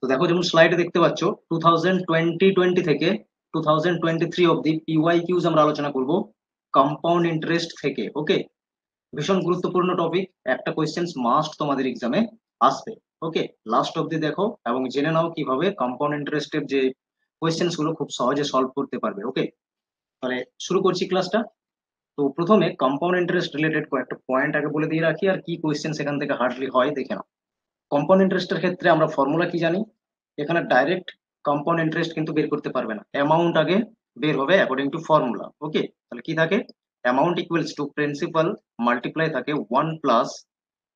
তো দেখো যেমন স্লাইডে দেখতে পাচ্ছ 2020 থেকে 2023 অব্দি পিওয়াই কিউজ আমরা আলোচনা করব কম্পাউন্ড ইন্টারেস্ট থেকে। ওকে, ভীষণ গুরুত্বপূর্ণ টপিক, একটা কোয়েশ্চেন মাস্ট তোমাদের এক্সামে আসবে। ওকে, লাস্ট অব্দি দেখো এবং জেনে নাও কিভাবে কম্পাউন্ড ইন্টারেস্টের যে কোয়েশ্চেন্স গুলো খুব সহজে সলভ করতে পারবে। ওকে, তাহলে শুরু করছি ক্লাসটা। তো প্রথমে কম্পাউন্ড ইন্টারেস্ট রিলেটেড কয়েকটা পয়েন্ট আগে বলে দিয়ে রাখি, আর কি কোয়েশ্চেন সেখান থেকে হার্ডলি হয় দেখে নাও। কম্পাউন্ড ইন্টারেস্টের ক্ষেত্রে আমরা ফর্মুলা কি জানি? এখানে ডাইরেক্ট কম্পাউন্ড ইন্টারেস্ট কিন্তু বের করতে পারবে না, অ্যামাউন্ট আগে বের হবে অ্যাকর্ডিং টু ফর্মুলা। ওকে, তাহলে কি থাকে? Amount equals two principal multiply থাকে 1 প্লাস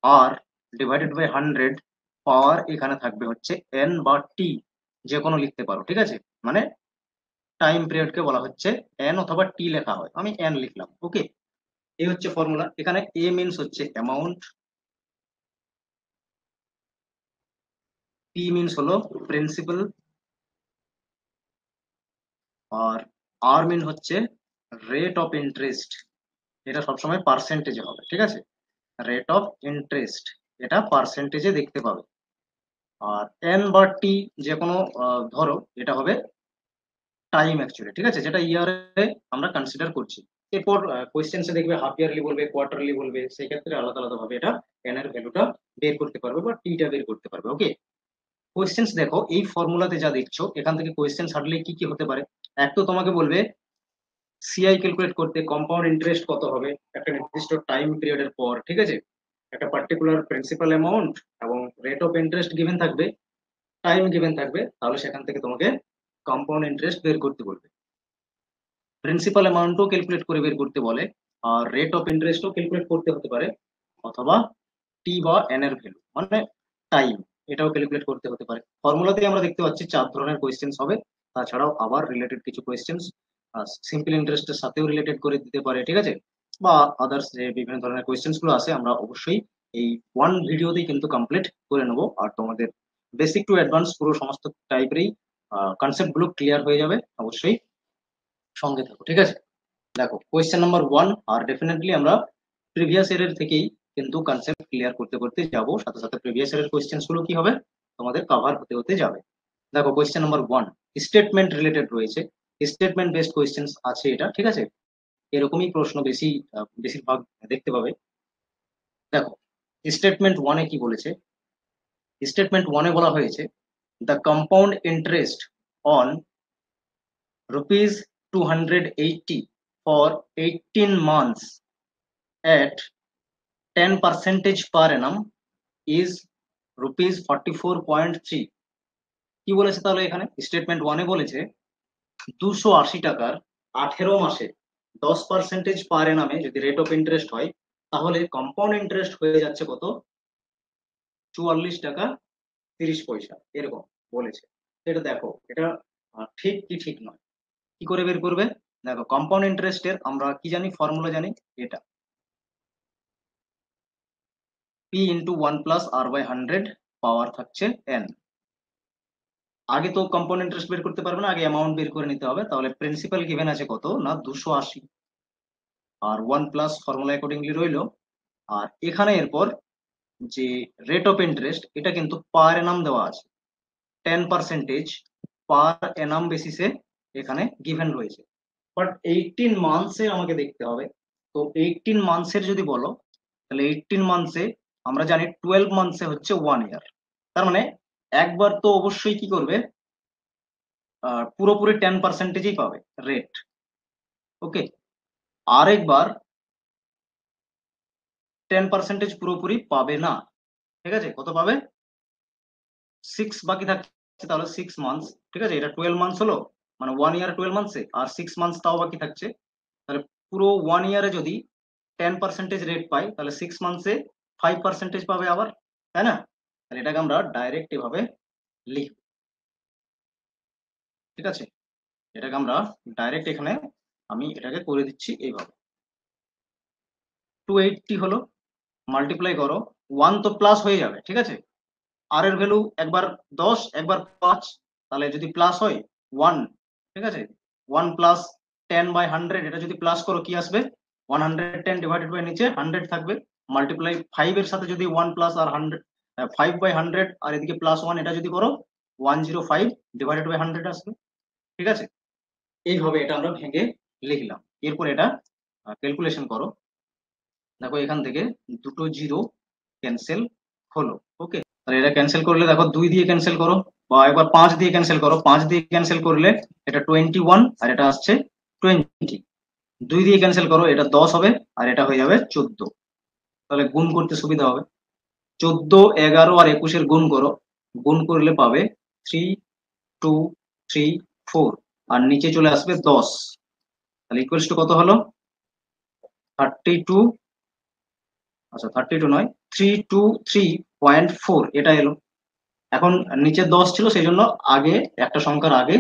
আর ডিভাইডেড বাই 100, পাওয়ার এখানে থাকবে হচ্ছে এন বা টি, যে কোনো লিখতে পারো, ঠিক আছে? মানে টাইম পিরিয়ডকে বলা হচ্ছে এন অথবা টি লেখা হয়, আমি এন লিখলাম। ওকে, এই হচ্ছে ফর্মুলা। এখানে এ মিনস হচ্ছে অ্যামাউন্ট, পি মিনস হলো প্রিন্সিপাল, আর আর মিন হচ্ছে রেট অফ ইন্টারেস্ট। এটা সবসময় পার্সেন্টেজে হবে, ঠিক আছে? রেট অফ ইন্টারেস্ট এটা পার্সেন্টেজে দেখতে পাবে। আর এন বা টি যে কোনো ধরো, এটা হবে টাইম অ্যাকচুয়ালি, ঠিক আছে, যেটা ইয়ারে আমরা কনসিডার করছি। এরপর কোয়েশ্চেন্সে দেখবে হাফ ইয়ারলি বলবে, কোয়ার্টারলি বলবে, সেই ক্ষেত্রে আলাদা আলাদা ভাবে এটা এন এর ভ্যালুটা বের করতে পারবে বা টিটা বের করতে পারবে। ওকে, কোয়েশ্চেন্স দেখো এই ফর্মুলাতে যা দেখছো, এখান থেকে কোয়েশ্চেন্স হার্ডলি কি কি হতে পারে। এক তো তোমাকে বলবে সিআই ক্যালকুলেট করতে, কম্পাউন্ড ইন্টারেস্ট কত হবে একটা নির্দিষ্ট টাইম পিরিয়ডের পর, ঠিক আছে? একটা পার্টিকুলার প্রিন্সিপাল অ্যামাউন্ট এবং রেট অফ ইন্টারেস্ট গিভেন থাকবে, টাইম গিভেন থাকবে, তাহলে সেখান থেকে তোমাকে কম্পাউন্ড ইন্টারেস্ট বের করতে বলবে। প্রিন্সিপাল অ্যামাউন্টও ক্যালকুলেট করে বের করতে বলে, আর রেট অফ ইন্টারেস্টও ক্যালকুলেট করতে হতে পারে, অথবা টি বা এন এর ভ্যালু মানে টাইম, এটাও ক্যালকুলেট করতে হতে পারে। ফর্মুলাতে আমরা দেখতে পাচ্ছি 4 ধরনের কোয়েশ্চেন্স হবে, তাছাড়াও আবার রিলেটেড কিছু কোয়েশ্চেন্স সিম্পল ইন্টারেস্টের সাথেও রিলেটেড করে দিতে পারে, ঠিক আছে? বা আদার্স যে বিভিন্ন ধরনের কোয়েশ্চেন্স গুলো আছে, আমরা অবশ্যই এই ওয়ান ভিডিওতেই কিন্তু কমপ্লিট করে নেবো, আর তোমাদের বেসিক টু অ্যাডভান্স পুরো সমস্ত টাইপেরই কনসেপ্ট গুলো ক্লিয়ার হয়ে যাবে। অবশ্যই সঙ্গে থাকো, ঠিক আছে? দেখো কোয়েশ্চেন নাম্বার 1, আর ডেফিনেটলি আমরা প্রিভিয়াস ইয়ারের থেকেই কিন্তু কনসেপ্ট ক্লিয়ার করতে করতে যাব, সাথে সাথে প্রিভিয়াস ইয়ারের কোয়েশ্চেন্স গুলো কি হবে তোমাদের কভার হতে হতে যাবে। দেখো কোয়েশ্চেন নাম্বার 1 স্টেটমেন্ট রিলেটেড রয়েছে, স্টেটমেন্ট বেসড কোয়েশ্চেন্স আছে এটা, ঠিক আছে? এরকমই প্রশ্ন বেশিরভাগ দেখতে পাবে। দেখো স্টেটমেন্ট 1-এ কি বলেছে? স্টেটমেন্ট 1-এ বলা হয়েছে the compound interest on ₹280 for 18 months at 10% per annum is ₹44.3। কি বলেছে তাহলে? এখানে স্টেটমেন্ট 1-এ বলেছে 280 টাকার 18 মাসে 10% পার এনামে যদি রেট অফ ইন্টারেস্ট হয়, তাহলে কম্পাউন্ড ইন্টারেস্ট হয়ে যাচ্ছে কত? 44 টাকা 30 পয়সা, এরকম বলেছে। এটা দেখো, এটা ঠিক কি ঠিক নয়, কি করে বের করবে? দেখো কম্পাউন্ড ইন্টারেস্টের আমরা কি জানি, ফর্মুলা জানি, এটা পি ইন্টু 1 প্লাস আর/100, পাওয়ার থাকছে এন। আগে তো কম্পাউন্ড ইন্টারেস্ট বের করতে পারবে না, আগে অ্যামাউন্ট বের করে নিতে হবে। তাহলে প্রিন্সিপাল গিভেন আছে কত না 280, আর 1 প্লাস ফর্মুলা অ্যাকর্ডিংলি রইলো। আর এখানে এরপর যে রেট অফ ইন্টারেস্ট, এটা কিন্তু পার এনাম দেওয়া আছে, 10% পার এনাম বেসিসে এখানে গিভেন রয়েছে। বাট 18 মান্থসে আমাকে দেখতে হবে। তো 18 মান্থসের যদি বলো, তাহলে 18 মান্থসে আমরা জানি 12 মান্থসে হচ্ছে 1 ইয়ার। তার মানে একবার তো অবশ্যই কি করবে, পুরোপুরি 10%ই পাবে রেট। ওকে, আরেকবার 10% পুরোপুরি পাবে না, ঠিক আছে? কত পাবে? 6 বাকি থাকছে, তাহলে 6 মান্থস, ঠিক আছে? এটা 12 মান্থস হলো, মানে 1 ইয়ার 12 মান্থসে, আর 6 মান্থস তাও বাকি থাকছে। তাহলে পুরো 1 ইয়ারে যদি 10% রেট পাই, তাহলে 6 মান্থসে 5% পাবে আবার, তাই না? তাহলে এটাকে আমরা ডাইরেক্ট এভাবে লিখব, ঠিক আছে? এটাকে আমরা ডাইরেক্ট এখানে আমি এটাকে করে দিচ্ছি এইভাবে। 280 হলো, মাল্টিপ্লাই করো, 1 তো প্লাস হয়ে যাবে, ঠিক আছে? আর এর ভ্যালু একবার 10 একবার 5, তাহলে যদি প্লাস হয় 1, ঠিক আছে? 1 প্লাস 10/100, এটা যদি প্লাস করো কি আসবে? 110 ডিভাইডেড বাই নিচে 100 থাকবে, মাল্টিপ্লাই 5 এর সাথে যদি 1 প্লাস আর 100, 5/100 আর এদিকে +1, এটা যদি করো 105 ডিভাইডেড বাই 100 আসবে, ঠিক আছে। এইভাবে এটা আমরা ভেঙে লিখলাম। এরপর এটা ক্যালকুলেশন করো। দেখো এখান থেকে দুটো জিরো ক্যান্সেল হলো, ওকে। তাহলে এটা ক্যান্সেল করলে দেখো 2 দিয়ে ক্যান্সেল করো, বা একবার 5 দিয়ে ক্যান্সেল করো। 5 দিয়ে ক্যান্সেল করলে এটা 21 আর এটা আসছে 20। 2 দিয়ে ক্যান্সেল করো, এটা 10 হবে আর এটা হয়ে যাবে 14। তাহলে গুণ করতে সুবিধা হবে। 14, 11 আর 21 গুণ করো, গুণ করলে পাবে 3, 2, 3, 4 আর নিচে চলে আসবে 10। তাহলে ইকুয়ালস টু কত হলো? 32, আচ্ছা 32 নয়, 323.4 এটা এলো। এখন নিচে 10 ছিল সেই জন্য আগে একটা সংখ্যার আগে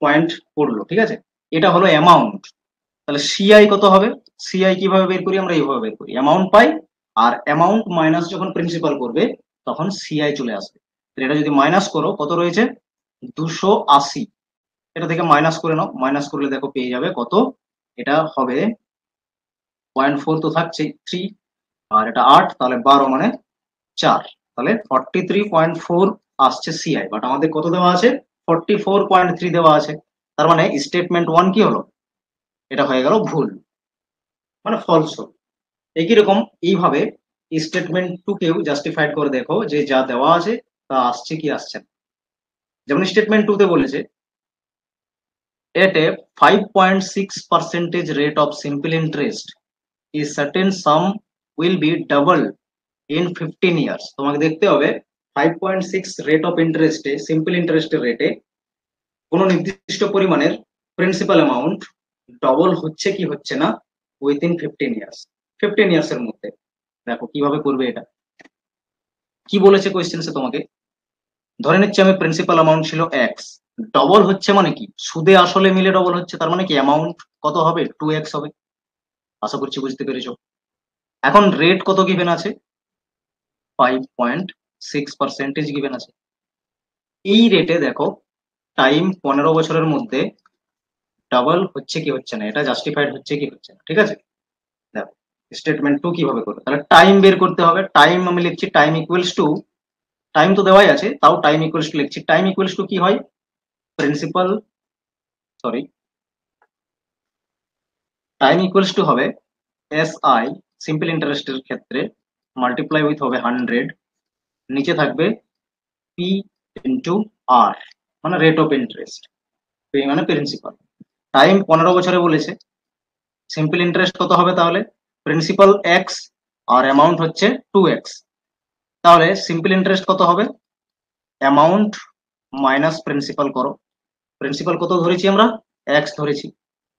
পয়েন্ট পড়লো, ঠিক আছে। এটা হলো অ্যামাউন্ট। তাহলে সিআই কত হবে? সিআই কিভাবে বের করি? আমরা এইভাবে বের করি, অ্যামাউন্ট পাই আর অ্যামাউন্ট মাইনাস যখন প্রিন্সিপাল করবে তখন সিআই চলে আসবে। এটা যদি মাইনাস করো কত রয়েছে? 280। এটা থেকে মাইনাস করে নাও, মাইনাস করলে দেখো পেয়ে যাবে কত? এটা হবে 0.4 তো থাকছে 3 আর এটা 8, তাহলে 12 মানে 4। তাহলে 43.4 আসছে সিআই, বাট আমাদের কত দেওয়া আছে? 44.3 দেওয়া আছে। তার মানে স্টেটমেন্ট 1 কি হলো? এটা হয়ে গেল ভুল, মানে ফলস হলো। একই রকম এইভাবে স্টেটমেন্ট 2 কেও জাস্টিফাইড করে দেখো যে যা দেওয়া আছে তা আসছে কি আসছে না। যেমন স্টেটমেন্ট 2 তে বলেছে at a 5.6% rate of simple interest a certain sum will be doubled in 15 years। তোমাকে দেখতে হবে 5.6 রেট অফ ইন্টারেস্টে, সিম্পল ইন্টারেস্টের রেটে কোনো নির্দিষ্ট পরিমাণের প্রিন্সিপাল অ্যামাউন্ট ডবল হচ্ছে কি হচ্ছে না উইথিন 15 ইয়ার্স। 15 ইয়ার্স এর মধ্যে। দেখো কিভাবে করবে এটা। কি বলেছে কোয়েশ্চেন্সে তোমাকে? ধরে নিচ্ছি আমি প্রিন্সিপাল অ্যামাউন্ট ছিল এক্স, ডবল হচ্ছে মানে কি? সুদে আসলে মিলে ডবল হচ্ছে, তার মানে কি অ্যামাউন্ট কত হবে? 2x হবে। আশা করছি বুঝতে পেরেছো। এখন রেট কত গিভেন আছে? 5.6% গিভেন আছে। এই রেটে দেখো টাইম 15 বছরের মধ্যে ডাবল হচ্ছে কি হচ্ছে না, এটা জাস্টিফাইড হচ্ছে কি হচ্ছে না, ঠিক আছে। দেখো স্টেটমেন্ট 2 কিভাবে করবে। তাহলে টাইম বের করতে হবে। টাইম আমি লিখছি টাইম ইকুয়ালস টু, টাইম তো দেওয়াই আছে তাও টাইম ইকুয়ালস টু লিখছি। টাইম ইকুয়ালস টু কি হয়? Principal, sorry, time equals to হবে এসআই সিম্পল ইন্টারেস্টের ক্ষেত্রে মাল্টিপ্লাই উইথ হবে 100, নিচে থাকবে পি ইন্টু আর, মানে রেট অফ ইন্টারেস্ট, পি মানে প্রিন্সিপাল। টাইম 15 বছরে বলেছে, সিম্পল ইন্টারেস্ট কত হবে তাহলে? প্রিন্সিপাল এক্স আর অ্যামাউন্ট হচ্ছে 2x। তাহলে সিম্পল ইন্টারেস্ট কত হবে? অ্যামাউন্ট মাইনাস প্রিন্সিপাল করো। প্রিন্সিপাল কত ধরেছি আমরা? এক্স ধরেছি।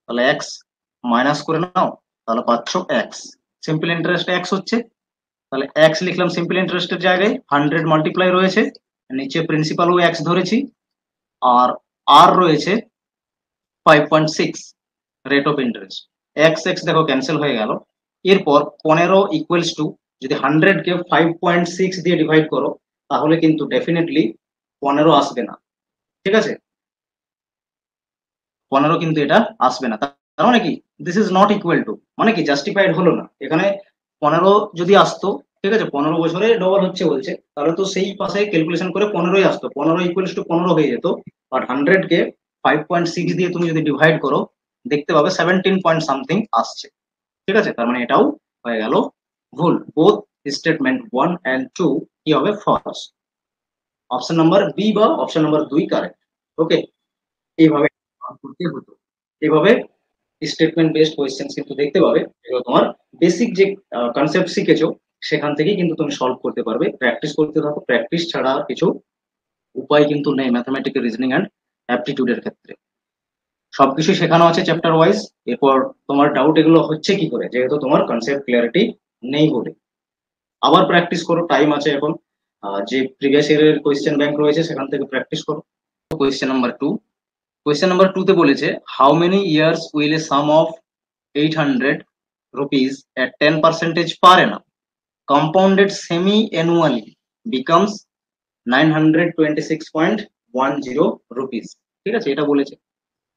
তাহলে এক্স মাইনাস করে নাও, তাহলে পাচ্ছ এক্স। সিম্পল ইন্টারেস্ট এক্স হচ্ছে, তাহলে এক্স লিখলাম সিম্পল ইন্টারেস্টের জায়গায়, 100 মাল্টিপ্লাই রয়েছে, নিচে প্রিন্সিপালও এক্স ধরেছি আর আর রয়েছে 5.6 rate of interest. X x দেখো ক্যান্সেল হয়ে গেল। এরপর 15 ইকুয়ালস টু, যদি 100 কে 5.6 দিয়ে ডিভাইড করো তাহলে কিন্তু ডেফিনেটলি 15 আসবে না, ঠিক আছে। 15 কিন্তু এটা আসবে না। তার মানে কি? This is not equal two, মানে কি জাস্টিফাইড হলো না এখানে। 15 যদি আসতো, ঠিক আছে, 15 বছরে ডবল হচ্ছে বলছে, তাহলে তো সেই পাশে ক্যালকুলেশন করে 15ই আসতো, 15 ইকুয়ালস টু 15 হয়ে যেত। বাট 100 কে 5.6 দিয়ে তুমি যদি ডিভাইড করো দেখতে পাবে 17 পয়েন্ট সামথিং আসছে, ঠিক আছে। তার মানে এটাও হয়ে গেল ভুল। বোথ স্টেটমেন্ট 1 এন্ড 2 কি হবে? ফলস। অপশন নাম্বার বি বা অপশন নাম্বার 2 কারেক্ট, ওকে। এইভাবে করতে হতো। এভাবে স্টেটমেন্ট বেসড কোয়েশ্চেন কিন্তু দেখতে পাবে, এগুলো তোমার বেসিক যে কনসেপ্ট শিখেছো সেখান থেকেই কিন্তু তুমি সলভ করতে পারবে। প্র্যাকটিস করতে থাকো, প্র্যাকটিস ছাড়া আর কিছু উপায় কিন্তু নেই ম্যাথমেটিক্যাল রিজনিং অ্যান্ড অ্যাপটিটিউডের ক্ষেত্রে। সবকিছু শেখানো আছে চ্যাপ্টার ওয়াইজ। এরপর তোমার ডাউট এগুলো হচ্ছে কি করে, যেহেতু তোমার কনসেপ্ট ক্লিয়ারিটি নেই বলে। আবার প্র্যাকটিস করো, টাইম আছে এখন। যে প্রিভিয়াস ইয়ারের কোয়েশ্চেন ব্যাংক রয়েছে সেখান থেকে প্র্যাকটিস করো। কোয়েশ্চেন নাম্বার 2, কোয়েশ্চেন নাম্বার 2 তে বলেছে how many years will A sum of 800 rupees at 10% per annum compounded semi-annually becomes 926.10 rupees, ঠিক আছে, এটা বলেছে।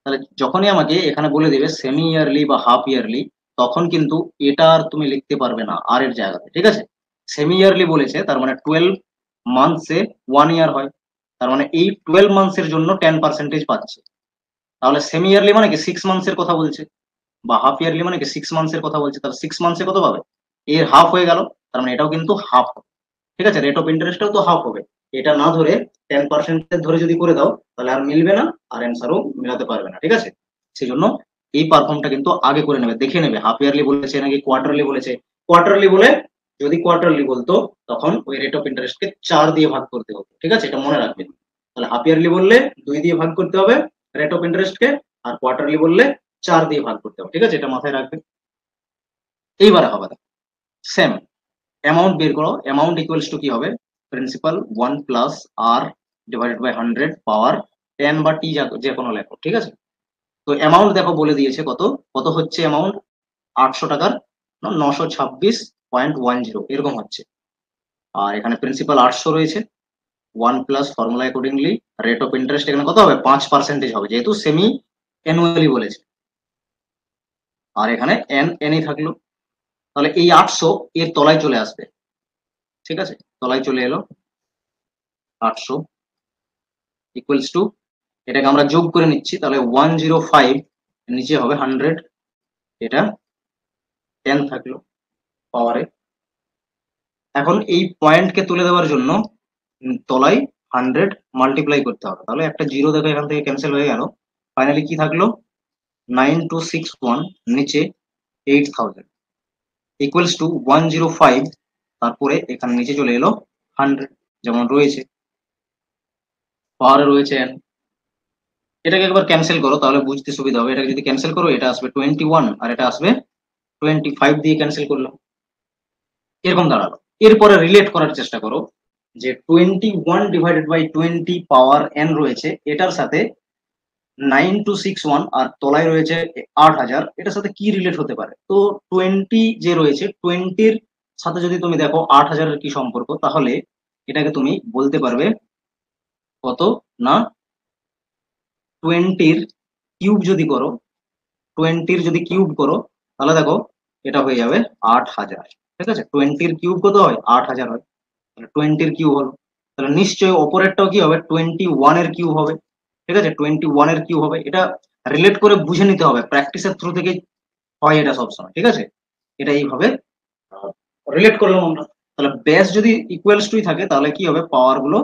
তাহলে যখনই আমাকে এখানে বলে দেবে সেমি ইয়ারলি বা হাফ ইয়ারলি, তখন কিন্তু এটা আর তুমি লিখতে পারবে না আর এর জায়গাতে, ঠিক আছে। সেমি ইয়ারলি বলেছে তার মানে 12 মান্থসে 1 ইয়ার হয়, তার মানে এই 12 মান্থসের জন্য 10% পাচ্ছে। তাহলে সেমি ইয়ারলি মানে কি 6 মান্থসের কথা বলছে, বা হাফ ইয়ারলি মানে কি 6 মান্থসের কথা বলছে, তাহলে 6 মান্থসে কত পাবে, এর হাফ হয়ে গেল, তার মানে এটাও কিন্তু হাফ হবে। ঠিক আছে, রেট অফ ইন্টারেস্টটাও তো হাফ হবে। এটা না ধরে 10% ধরে যদি করে দাও তাহলে আর মিলবে না, আর অ্যান্সারও মেলাতে পারবে না। ঠিক আছে, সেই জন্য এই পারফর্মটা কিন্তু আগে করে নেবে, দেখে নেবে হাফ ইয়ারলি বলেছে নাকি কোয়ার্টারলি বলেছে। কোয়ার্টারলি বলে, যদি কোয়ার্টারলি বলতো তখন ওই রেট অফ ইন্টারেস্টকে 4 দিয়ে ভাগ করতে হতো। ঠিক আছে, এটা মনে রাখবেন। তাহলে হাফ ইয়ারলি বললে 2 দিয়ে ভাগ করতে হবে রেট অফ ইন্টারেস্টকে, আর কোয়ার্টারলি বললে 4 দিয়ে ভাগ করতে হবে। ঠিক আছে, এটা মাথায় রাখবেন। এইবারে হবে সেম অ্যামাউন্ট বের করো। অ্যামাউন্ট ইকুয়ালস টু কি হবে, principal 1 plus R divided by 100 power 10 বা টি যে কোনো লেখো। ঠিক আছে, তো অ্যামাউন্ট দেখো বলে দিয়েছে কত, কত হচ্ছে অ্যামাউন্ট, 800 টাকার 926.10 এরকম হচ্ছে। আর এখানে প্রিন্সিপাল 800 রয়েছে, 1 plus formula accordingly rate of interest এখানে কত হবে, 5% হবে, যেহেতু সেমি অ্যানুয়ালি বলেছে। আর এখানে এন এনই থাকলো, তাহলে এই 800 এর তলায় চলে আসবে। ঠিক আছে, তলায় চলে এলো 800 ইকুয়ালস টু, এটাকে আমরা যোগ করে নিচ্ছি, তাহলে 105 নিচে হবে 100, এটা 10 থাকলো পাওয়ারে। এখন এই পয়েন্টকে তুলে দেওয়ার জন্য তলায় 100 মাল্টিপ্লাই করতে হবে, তাহলে একটা জিরো দেখো এখান থেকে ক্যান্সেল হয়ে গেল। ফাইনালি কি থাকলো, 9261 নিচে 8000 ইকুয়ালস টু 105, তারপরে এখানে নিচে চলে এলো 100 যেমন রয়েছে, পাওয়ারে রয়েছে n। এটাকে একবার ক্যান্সেল করো তাহলে বুঝতে সুবিধা হবে। এটাকে যদি ক্যান্সেল করো এটা আসবে 21 আর এটা আসবে 25 দিয়ে ক্যান্সেল করলাম, এরকম দাঁড়ালো। এরপরে রিলেট করার চেষ্টা করো যে 21 ডিভাইডেড বাই 20 পাওয়ার n রয়েছে, এটার সাথে 9261 আর তলায় রয়েছে 8000, এটার সাথে কি রিলেট হতে পারে। তো 20 যে রয়েছে 20-র সাথে যদি তুমি দেখো 8000-এর কি সম্পর্ক, তাহলে এটাকে তুমি বলতে পারবে কত না, 20-র কিউব যদি করো, 20-র যদি কিউব করো তাহলে দেখো এটা হয়ে যাবে 8000। ঠিক আছে, 20-র কিউব কত হয়, 8000 হয়, তাহলে 20-র কিউব হলো, তাহলে নিশ্চয়ই অপরেরটাও কি হবে, 21-এর কিউব হবে। ঠিক আছে, 21-এর কিউব হবে। এটা রিলেট করে বুঝে নিতে হবে, প্র্যাকটিসের থ্রু থেকে হয় এটা সবসময়। ঠিক আছে, এটা এইভাবে রিলেট করলাম আমরা। তাহলে বেস যদি ইকুয়ালস টুই থাকে তাহলে কি হবে, পাওয়ার গুলো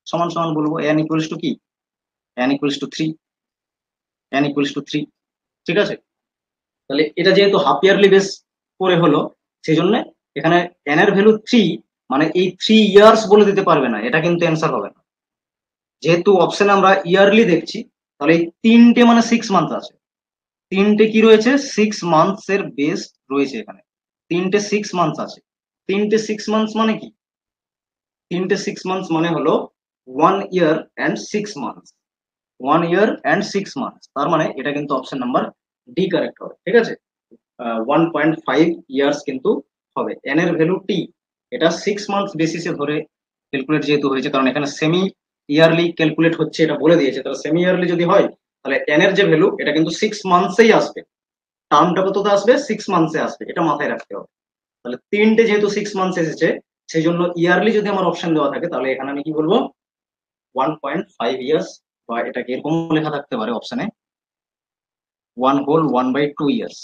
সমান সমান বলবো, n ইকুয়ালস টু কি, n equals to 3, n equals to 3। ঠিক আছে, তাহলে এটা যেহেতু হাফ ইয়ারলি বেস করে হলো, সেই জন্য এখানে n এর ভ্যালু 3, মানে এই 3 ইয়ার্স বলে দিতে পারবে না, এটা কিন্তু অ্যান্সার হবে না। যেহেতু অপশনে আমরা ইয়ারলি দেখছি, তাহলে এই তিনটে মানে 6 মান্থ আছে, তিনটে কি রয়েছে, 6 মান্থস এর বেস রয়েছে এখানে, তিনটে 6 মান্থস আছে। তিনটে 6 মান্থস মানে কি, তিনটে 6 মান্থস মানে হলো 1 year and 6 months, 1 year and 6 months, তার মানে এটা কিন্তু অপশন নাম্বার ডি কারেক্ট হবে। ঠিক আছে, 1.5 ইয়ার্স কিন্তু হবে। এন এর ভ্যালু টি, এটা 6 মান্থস বেসিসে ধরে ক্যালকুলেট যেহেতু হয়েছে, কারণ এখানে সেমি ইয়ারলি ক্যালকুলেট হচ্ছে এটা বলে দিয়েছে, তাহলে সেমি ইয়ারলি যদি হয় তাহলে এন এর যে ভ্যালু এটা কিন্তু 6 মান্থসেই আসবে, টার্মটা কততে আসবে, 6 মান্থসে আসবে, এটা মাথায় রাখতে হবে। তাহলে তিনটে যেহেতু 6 মান্থস এসেছে, সেই জন্য ইয়ারলি যদি আমার অপশন দেওয়া থাকে তাহলে এখানে আমি কি বলবো, 1.5 ইয়ার্স, বা এটাকে এরকম লেখা থাকতে পারে অপশনে 1/2 ইয়ার্স,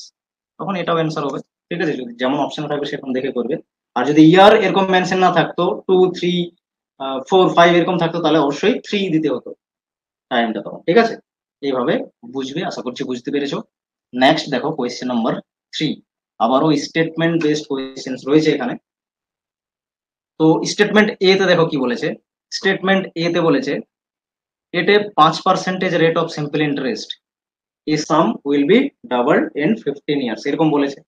তখন এটাও অ্যান্সার হবে। ঠিক আছে, যদি যেমন অপশন থাকবে সেরকম দেখে করবে। আর যদি ইয়ার এরকম মেনশন না থাকতো, 2 3 4 5 এরকম থাকতো, তাহলে অবশ্যই 3 দিতে হতো টাইমটা তখন। ঠিক আছে, এইভাবে বুঝবে, আশা করছি বুঝতে পেরেছো। নেক্সট দেখো কোয়েশ্চেন নাম্বার 3, আবারও স্টেটমেন্ট বেসড কোয়েশ্চেন রয়েছে এখানে। তো স্টেটমেন্ট এ তে দেখো কি বলেছে, স্টেটমেন্ট এ তে বলেছে এতে 5% রেট অফ সিম্পল ইন্টারেস্ট এই sum will be double in 15 years, এরকম বলেছে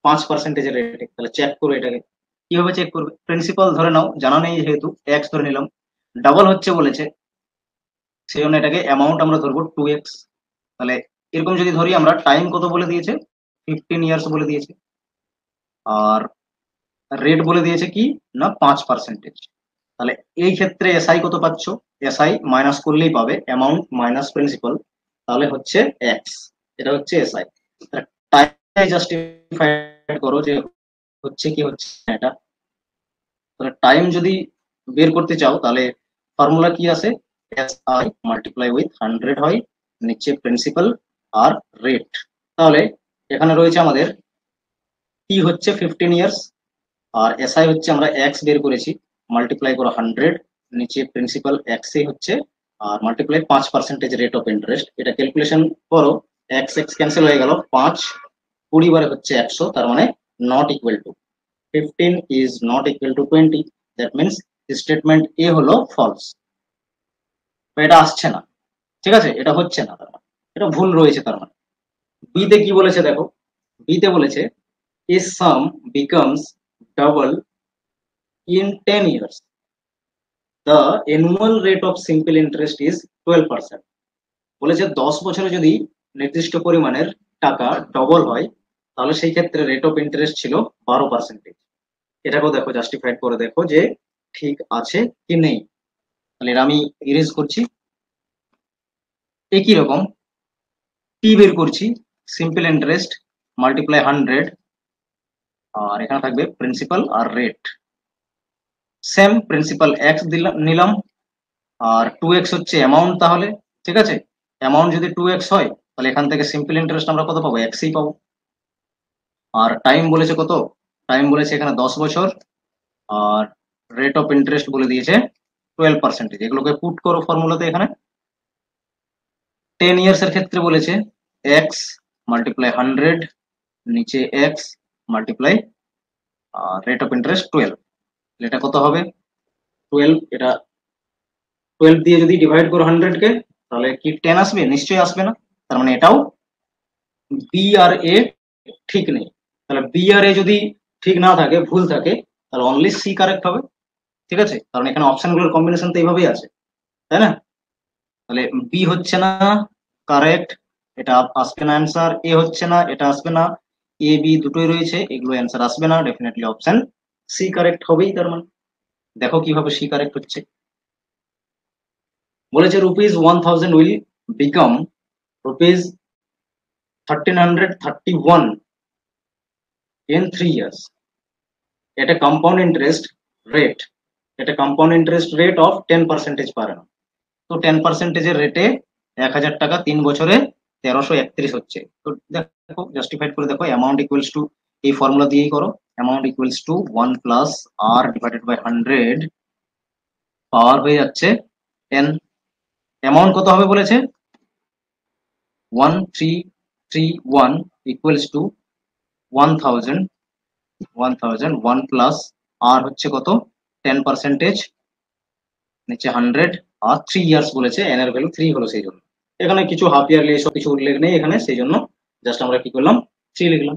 5% রেটে। তাহলে চেক করো এটাকে, কিভাবে চেক করবে, প্রিন্সিপাল ধরে নাও, জানা নেই যেহেতু এক্স ধরে নিলাম, ডাবল হচ্ছে বলেছে সেই জন্য এটাকে অ্যামাউন্ট আমরা ধরবো 2x। তাহলে এরকম যদি ধরি আমরা, টাইম কত বলে দিয়েছে, 15 ইয়ার্স বলে দিয়েছে, আর রেট বলে দিয়েছে কি না 5%। তাহলে এই ক্ষেত্রে এসআই কত পাচ্ছ, এসআই মাইনাস করলেই পাবে অ্যামাউন্ট মাইনাস প্রিন্সিপাল, তাহলে হচ্ছে এক্স, এটা হচ্ছে এসআই। টাইম জাস্টিফাই করো যে হচ্ছে কি হচ্ছে না এটা। তাহলে টাইম যদি বের করতে চাও তাহলে ফর্মুলা কি আছে, এস আই মাল্টিপ্লাই উইথ 100 হয়, নিচে প্রিন্সিপাল আর রেট। তাহলে এখানে রয়েছে আমাদের টি হচ্ছে 15 ইয়ার্স, আর এসআই হচ্ছে আমরা এক্স বের করেছি, মাল্টিপ্লাই করো 100, নিচে প্রিন্সিপাল এক্সই হচ্ছে, আর মাল্টিপ্লাই 5% রেট অফ ইন্টারেস্ট। এটা ক্যালকুলেশন করো, এক্স এক্স ক্যান্সেল হয়ে গেল, 5 20 বারে হচ্ছে 100, তার মানে not equal to 15 is not equal to 20। That means statement A হলো ফলস, এটা আসছে না, ঠিক আছে, এটা হচ্ছে না, তার মানে এটা ভুল রয়েছে। তার মানে বি তে কি বলেছে দেখো, বি তে বলেছে a sum becomes double in 10 years. The annual rate of simple interest is 12%. বলেছে 10 বছরে যদি নির্দিষ্ট পরিমাণের টাকা ডবল হয়, তাহলে সেই ক্ষেত্রে রেট অফ ইন্টারেস্ট ছিল 12%। এটাকেও দেখো জাস্টিফাইড করে দেখো যে ঠিক আছে কি নেই। তাহলে এটা আমি ইরেজ করছি। একই রকম টি বের করছি, সিম্পল ইন্টারেস্ট মাল্টিপ্লাই 100, আর এখানে থাকবে প্রিন্সিপাল আর রেট। সেম প্রিন্সিপাল এক্স নিলাম, আর 2x হচ্ছে অ্যামাউন্ট। তাহলে ঠিক আছে, অ্যামাউন্ট যদি 2x হয়, তাহলে এখান থেকে সিম্পল ইন্টারেস্ট আমরা কত পাবো, এক্সই পাবো। আর টাইম বলেছে কত, টাইম বলেছে এখানে 10 বছর, আর রেট অফ ইন্টারেস্ট বলে দিয়েছে 12%। এগুলোকে পুট করো ফর্মুলাতে। এখানে 10 ইয়ার্স এর ক্ষেত্রে বলেছে এক্স মাল্টিপ্লাই 100, নিচে x multiply rate of interest 12। এটা কত হবে 12, এটা 12 দিয়ে যদি ডিভাইড করো 100 কে, তাহলে কি 10 আসবে, নিশ্চয়ই আসবে না। তার মানে এটাও বি আর এ ঠিক নেই। তাহলে বি আর এ যদি ঠিক না থাকে, ভুল থাকে, তাহলে অনলি সি কারেক্ট হবে, ঠিক আছে, কারণ এখানে অপশনগুলোর কম্বিনেশন তো এইভাবেই আছে, তাই না। তাহলে বি হচ্ছে না কারেক্ট, এটা আসবে না অ্যান্সার। এ হচ্ছে না, এটা আসবে না। এ বি দুটোই রয়েছে, এগুলো অ্যান্সার আসবে না, ডেফিনেটলি অপশন সি কারেক্ট হবেই। তার মানে দেখো কিভাবে সি কারেক্ট হচ্ছে। বলেছে rupees 1000 will become rupees 1331 in 3 years at a compound interest rate, at a compound interest rate of 10% per annum. তো 10% এর রেটে 1000 টাকা 3 বছরে 1331 হচ্ছে। তো দেখো জাস্টিফাইড করে দেখো, অ্যামাউন্ট ইকুয়ালস টু, এই ফর্মুলা দিয়েই করো, amount equals to 1 plus R divided by 100, power হয়ে যাচ্ছে 10। অ্যামাউন্ট কত হবে বলেছে 1331 ইকুয়ালস টু 1000, 1 প্লাস আর হচ্ছে কত 10%, নিচে 100, আর 3 ইয়ার্স বলেছে, এন এর ভ্যালু 3 হলো, সেই জন্য এখানে কিছু হাফ ইয়ারলি এসব কিছু উল্লেখ নেই এখানে, সেই জন্য জাস্ট আমরা কি করলাম 3 লিখলাম।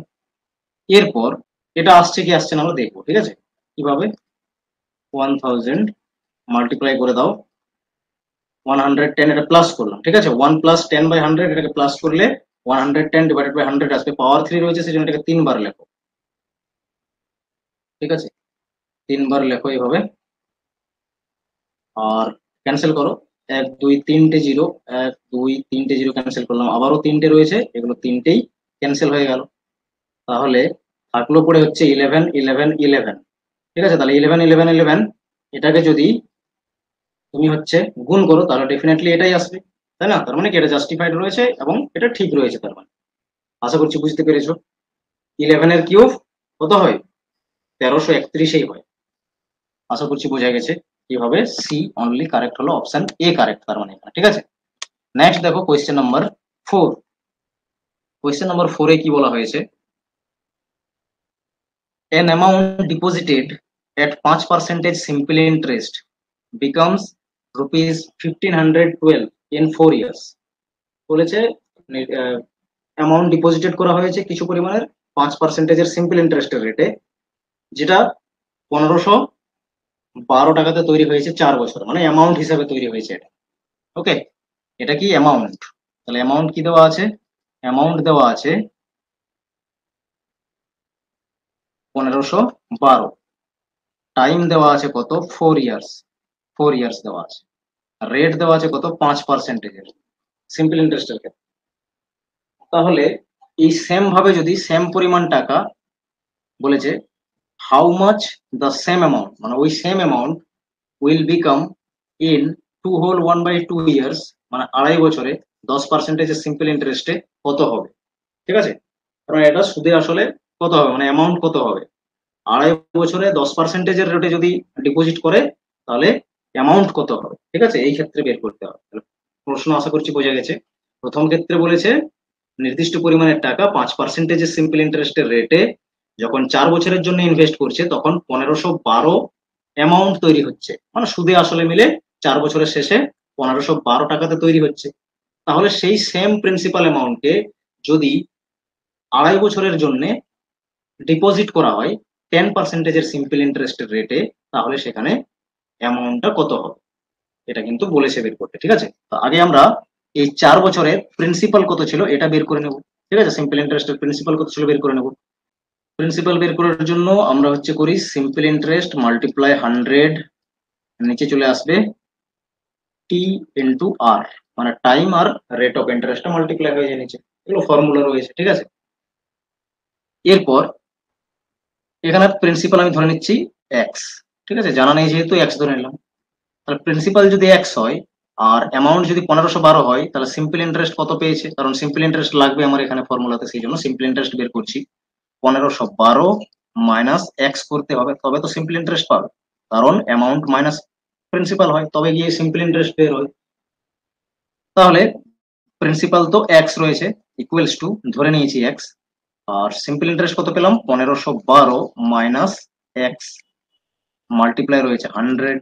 এরপর এটা আসছে কি আসছে না আমরা দেখবো, ঠিক আছে, কিভাবে 1000 মাল্টিপ্লাই করে দাও 110, এটা প্লাস করলাম, ঠিক আছে, 1 প্লাস 10 বাই 100, এটাকে প্লাস করলে 110 ডিভাইডেড বাই 100 আসবে, পাওয়ার 3 রয়েছে, সেই জন্য এটাকে 3 বার লেখো, ঠিক আছে, 3 বার লেখো এইভাবে। আর ক্যান্সেল করো, 1 2 3টে জিরো, 1 2 3টে জিরো ক্যান্সেল করলাম, আবারও 3টে রয়েছে, এগুলো 3টেই ক্যান্সেল হয়ে গেল। তাহলে থাকলো পড়ে হচ্ছে 11 11 11, ঠিক আছে। তাহলে 11 11 11 এটাকে যদি তুমি হচ্ছে গুণ করো, তাহলে ডেফিনেটলি এটাই আসবে, তাই না। তার মানে কি এটা জাস্টিফাইড রয়েছে এবং এটা ঠিক রয়েছে। তার মানে আশা করছি বুঝতে পেরেছো। 11 এর কিউব কত হয় 1331 হয়। আশা করছি বোঝা গেছে কিভাবে সি অনলি কারেক্ট হলো, অপশন এ কারেক্ট তার মানে এখানে, ঠিক আছে। নেক্সট দেখো কোয়েশ্চেন নাম্বার 4। কোয়েশ্চেন নাম্বার 4 এ কি বলা হয়েছে, an amount deposited at 5% simple interest becomes rupees 1512 in 4 years। বলেছে অ্যামাউন্ট ডিপোজিটেড করা হয়েছে কিছু পরিমাণের 5% সিম্পল ইন্টারেস্টের রেটে, যেটা 1512 টাকাতে তৈরি হয়েছে 4 বছর, মানে অ্যামাউন্ট হিসাবে তৈরি হয়েছে এটা। ওকে, এটা কি অ্যামাউন্ট। তাহলে অ্যামাউন্ট কি দেওয়া আছে, অ্যামাউন্ট দেওয়া আছে 1512, টাইম দেওয়া আছে কত 4 ইয়ার্স, 4 ইয়ার্স দেওয়া আছে, রেট দেওয়া আছে কত 5%-এর সিম্পল ইন্টারেস্টের ক্ষেত্রে। তাহলে এই সেম ভাবে যদি সেম পরিমাণ টাকা বলেছে, how much the same amount, মানে ওই same amount will become in two whole 1/2 years মানে 2.5 বছরে 10% সিম্পল ইন্টারেস্টে কত হবে, ঠিক আছে? কারণ এটা সুদে আসলে কত হবে মানে অ্যামাউন্ট কত হবে, 2.5 বছরে 10%-এর রেটে যদি ডিপোজিট করে তাহলে অ্যামাউন্ট কত হবে, ঠিক আছে? এই ক্ষেত্রে বের করতে হবে। তাহলে প্রশ্ন আশা করছি বোঝা গেছে। প্রথম ক্ষেত্রে বলেছে নির্দিষ্ট পরিমাণের টাকা 5%-এর সিম্পল ইন্টারেস্টের রেটে যখন 4 বছরের জন্য ইনভেস্ট করছে তখন 1512 অ্যামাউন্ট তৈরি হচ্ছে, মানে সুদে আসলে মিলে 4 বছরের শেষে 1512 টাকাতে তৈরি হচ্ছে। তাহলে সেই সেম প্রিন্সিপাল অ্যামাউন্টকে যদি 2.5 বছরের জন্য ডিপোজিট করা হয় 10%-এর সিম্পল ইন্টারেস্টের রেটে, তাহলে সেখানে অ্যামাউন্টটা কত হবে এটা কিন্তু বলেছে বের করতে, ঠিক আছে? তো আগে আমরা এই 4 বছরের প্রিন্সিপাল কত ছিল এটা বের করে নেব, ঠিক আছে? সিম্পল ইন্টারেস্টের প্রিন্সিপাল কত ছিল বের করে নেব। প্রিন্সিপাল বের করার জন্য আমরা হচ্ছে করি সিম্পল ইন্টারেস্ট মাল্টিপ্লাই 100, নিচে চলে আসবে টি ইন্টু আর, মানে টাইম আর রেট অফ ইন্টারেস্টটা মাল্টিপ্লাই হয়ে যায় নিচে, এগুলো ফর্মুলা রয়েছে, ঠিক আছে? এরপর এখানে প্রিন্সিপাল আমি ধরে নিচ্ছি এক্স, ঠিক আছে? জানা নেই যেহেতু এক্স ধরে নিলাম। তাহলে প্রিন্সিপাল যদি এক্স হয় আর অ্যামাউন্ট যদি 1512 হয় তাহলে সিম্পল ইন্টারেস্ট কত পেয়েছে, কারণ সিম্পল ইন্টারেস্ট লাগবে আমার এখানে ফর্মুলাতে, সেই জন্য সিম্পল ইন্টারেস্ট বের করছি। 1512 মাইনাস এক্স করতে হবে তবে তো সিম্পল ইন্টারেস্ট পাবে, কারণ অ্যামাউন্ট মাইনাস প্রিন্সিপাল হয় তবে গিয়ে সিম্পল ইন্টারেস্ট বের হয়। তাহলে প্রিন্সিপাল তো এক্স রয়েছে, ইকুয়ালস টু ধরে নিয়েছি এক্স, আর সিম্পল ইন্টারেস্ট কত পেলাম 1512 মাইনাস এক্স, মাল্টিপ্লাই রয়েছে 100,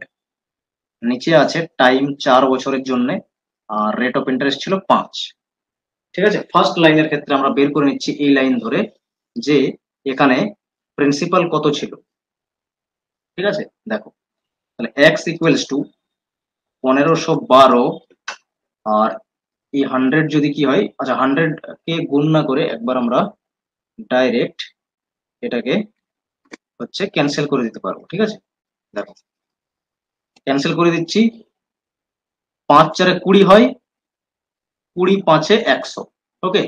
নিচে আছে টাইম 4 বছরের জন্য, আর রেট অফ ইন্টারেস্ট ছিল 5, ঠিক আছে? ফার্স্ট লাইনের ক্ষেত্রে আমরা বের করে নিচ্ছি এই লাইন ধরে যে এখানে প্রিন্সিপাল কত ছিল, ঠিক আছে? দেখো তাহলে এক্স ইকুয়ালস টু 1512, আর এই 100 যদি কি হয়, আচ্ছা 100 কে গুণ না করে একবার আমরা ডাইরেক্ট এটাকে হচ্ছে ক্যান্সেল করে দিতে পারবো, ঠিক আছে? দেখো ক্যান্সেল করে দিচ্ছি, 5 4 20 হয়, 20 5 100, ওকে?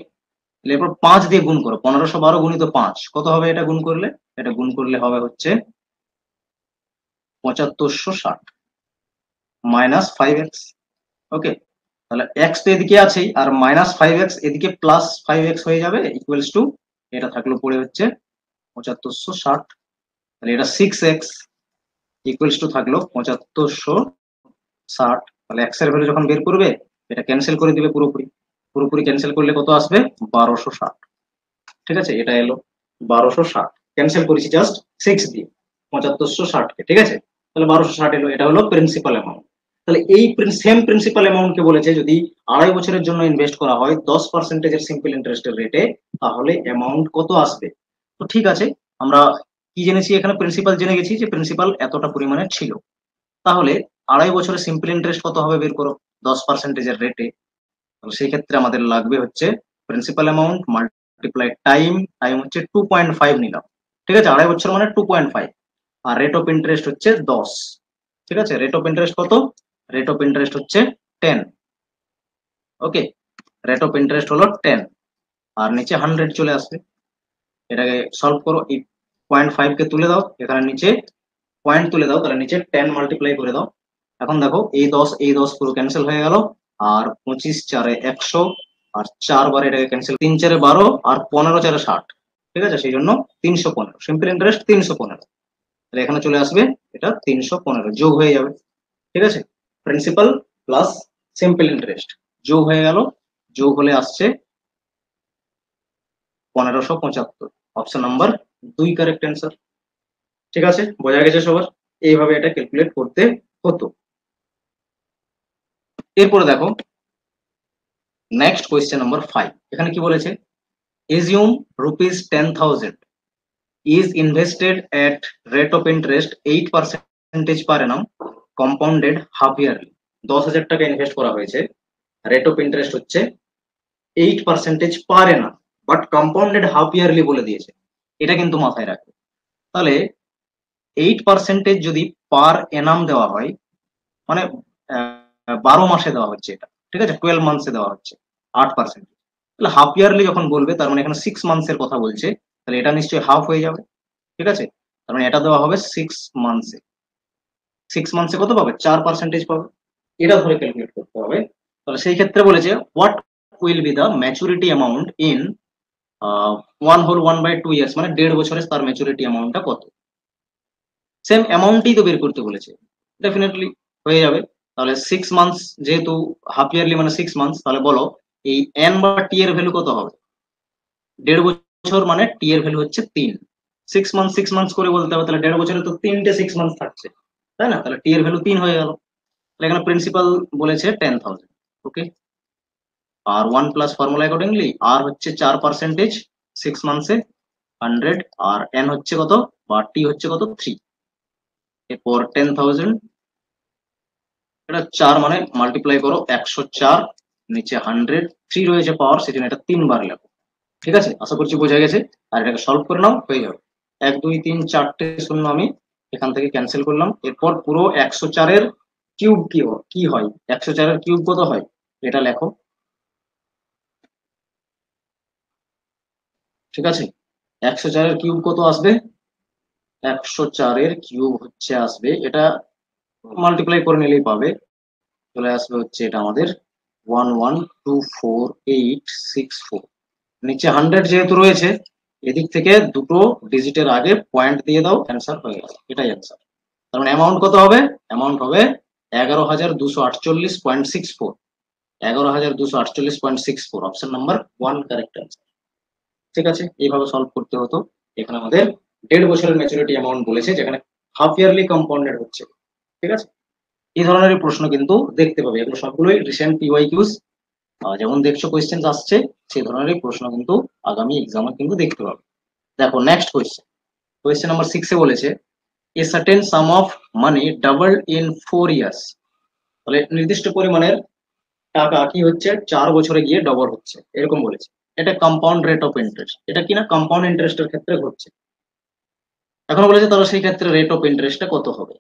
এরপর 5 দিয়ে গুণ করো, 1512 গুণিত 5 কত হবে, এটা গুণ করলে, এটা গুণ করলে হবে হচ্ছে 7560 মাইনাস 5x, ওকে? তাহলে x তো এদিকে আছেই আর মাইনাস 5x এদিকে প্লাস 5x হয়ে যাবে, ইকুয়ালস টু এটা থাকলো পড়ে হচ্ছে 7560, তাহলে এটা 6x ইকুয়ালস টু থাকলো 7560। তাহলে x এর ভ্যালু যখন বের করবে এটা ক্যান্সেল করে দিবে, পুরোপুরি পুরোপুরি ক্যান্সেল করলে কত আসবে 1260, ঠিক আছে? এটা এলো 1260, ক্যান্সেল করেছি জাস্ট 6 দিয়ে 7560 কে, ঠিক আছে? তাহলে 1260 এলো, এটা হলো প্রিন্সিপাল অ্যামাউন্ট। তাহলে এই সেম প্রিন্সিপাল অ্যামাউন্ট কে বলেছে যদি 2.5 বছরের জন্য ইনভেস্ট করা হয় 10%-এর সিম্পল ইন্টারেস্টের রেটে, তাহলে অ্যামাউন্ট কত আসবে। তো ঠিক আছে, আমরা কি জেনেছি এখানে, প্রিন্সিপাল জেনে গেছি যে প্রিন্সিপাল এতটা পরিমাণে ছিল। তাহলে 2.5 বছরের সিম্পল ইন্টারেস্ট কত হবে বের করো 10%-এর রেটে। তাহলে সেই ক্ষেত্রে আমাদের লাগবে হচ্ছে principal amount multiply time, time হচ্ছে 2.5 নিলাম, ঠিক আছে? 2.5 বছর মানে 2.5, আর রেট অফ ইন্টারেস্ট হচ্ছে 10, ঠিক আছে? রেট অফ ইন্টারেস্ট কত, রেট অফ ইন্টারেস্ট হচ্ছে 10, ওকে? রেট অফ ইন্টারেস্ট হলো 10, আর নিচে 100 চলে আসবে। এটাকে সলভ করো, এই 0.5 কে তুলে দাও, এখানে নিচে পয়েন্ট তুলে দাও, তাহলে নিচে 10 মাল্টিপ্লাই করে দাও। এখন দেখো এই 10 এই 10 পুরো ক্যান্সেল হয়ে গেল, আর 25 4 100, আর 4 বার এটাকে ক্যান্সেল, 3 4 12, আর 15 4 60, ঠিক আছে? সেই জন্য 315, সিম্পল ইন্টারেস্ট 315, তাহলে এখানে চলে আসবে এটা 315 যোগ হয়ে যাবে, ঠিক আছে? প্রিন্সিপাল প্লাস সিম্পল ইন্টারেস্ট যোগ হয়ে গেল, যোগ হলে আসছে 1575, অপশন নাম্বার 2 কারেক্ট অ্যান্সার, ঠিক আছে? বোঝা গেছে সবার? এইভাবে এটা ক্যালকুলেট করতে হতো। এরপরে দেখো নেক্সট কোয়েশ্চেন নাম্বার 5, এখানে কি বলেছে, assume rupees 10,000 is invested at rate of interest 8% per annum compounded half yearly। 10,000 টাকা ইনভেস্ট করা হয়েছে, রেট অফ ইন্টারেস্ট হচ্ছে 8% পার annum, but compounded half yearly বলে দিয়েছে, এটা কিন্তু মাথায় রাখবে। তাহলে 8% যদি পার এনাম দেওয়া হয়, মানে 12 মাসে দেওয়া হচ্ছে এটা, ঠিক আছে? 12 মান্থসে দেওয়া হচ্ছে 8%, তাহলে হাফ ইয়ারলি যখন বলবে তার মানে এখানে 6 মান্থসের কথা বলছে, তাহলে এটা নিশ্চয়ই হাফ হয়ে যাবে, ঠিক আছে? তার মানে এটা দেওয়া হবে 6 মান্থসে, 6 মান্থসে কত পাবে 4% পাবে, এটা ধরে ক্যালকুলেট করতে হবে। তাহলে সেই ক্ষেত্রে বলেছে what will be the maturity amount in 1/2 মানে 1.5 বছরে তার ম্যাচুরিটি অ্যামাউন্টটা কত। সেম অ্যামাউন্টই তো বের করতে বলেছে, ডেফিনেটলি হয়ে যাবে। তাহলে 6 মান্থস, যেহেতু হাফ ইয়ারলি মানে 6 মান্থস, তাহলে বলো এই এন বা টি এর ভ্যালু কত হবে। 1.5 বছর মানে টি এর ভ্যালু হচ্ছে 3। 6 মান্থস করে বলতে হবে, তাহলে 1.5 বছরে তো 3টে 6 মান্থস থাকছে, তাই না? তাহলে টি এর ভ্যালু 3 হয়ে গেল। তাহলে এখানে প্রিন্সিপাল বলেছে 10,000। ওকে, আর 1 প্লাস ফর্মুলা অ্যাকর্ডিংলি আর হচ্ছে 4%, 6 মান্থসে 100, আর এন হচ্ছে কত বা টি হচ্ছে কত 3। এরপর 10,000, এটা 4 মানে মাল্টিপ্লাই করো 104, নিচে 100, 3 রয়েছে পাওয়ার, সেজন্য এটা 3 বার লেখো। ঠিক আছে, আশা করছি বোঝা গেছে। আর এটাকে সলভ করে নাও, হয়ে যাবে। 1 2 3 4টে শূন্য আমি এখান থেকে ক্যান্সেল করলাম। এরপর পুরো 104-এর কিউব কি হয়, 104-এর কিউব কত হয় এটা লেখো। ঠিক আছে, 104-এর কিউব কত আসবে, 104-এর কিউব হচ্ছে আসবে, এটা মাল্টিপ্লাই করে নিলেই পাবে, চলে আসবে হচ্ছে এটা আমাদের 1124,864। নিচে 100 যেহেতু রয়েছে, এদিক থেকে দুটো ডিজিটের আগে পয়েন্ট দিয়ে দাও, অ্যান্সার হয়ে গেল, এটাই অ্যান্সার। তার মানে অ্যামাউন্ট কত হবে, অ্যামাউন্ট হবে 11,248.64। 11,248.64, অপশন নাম্বার 1 কারেক্ট অ্যান্সার। ঠিক আছে, এইভাবে সলভ করতে হতো। এখানে আমাদের 1.5 বছরের ম্যাচুরিটি অ্যামাউন্ট বলেছে, যেখানে হাফ ইয়ারলি কম্পাউন্ডেড হচ্ছে। ঠিক আছে, এই ধরনের প্রশ্ন কিন্তু দেখতে পাবে, এগুলো সবগুলোই রিসেন্ট পিওয়াইকিউস। যেমন দেখছো কোয়েশ্চেন আসছে, সেই ধরনের প্রশ্ন কিন্তু আগামী এক্সামে কিন্তু দেখতে পাবে। দেখো নেক্সট কোয়েশ্চেন, কোয়েশ্চেন নাম্বার 6-এ বলেছে a certain some of money double in 4 years. তাহলে নির্দিষ্ট পরিমাণের টাকা কি হচ্ছে 4 বছরে গিয়ে ডবল হচ্ছে, এরকম বলেছে। এটা কম্পাউন্ড রেট অফ ইন্টারেস্ট, এটা কি না কম্পাউন্ড ইন্টারেস্টের ক্ষেত্রে ঘটছে। এখন বলেছে তাহলে সেই ক্ষেত্রে রেট অফ ইন্টারেস্টটা কত হবে,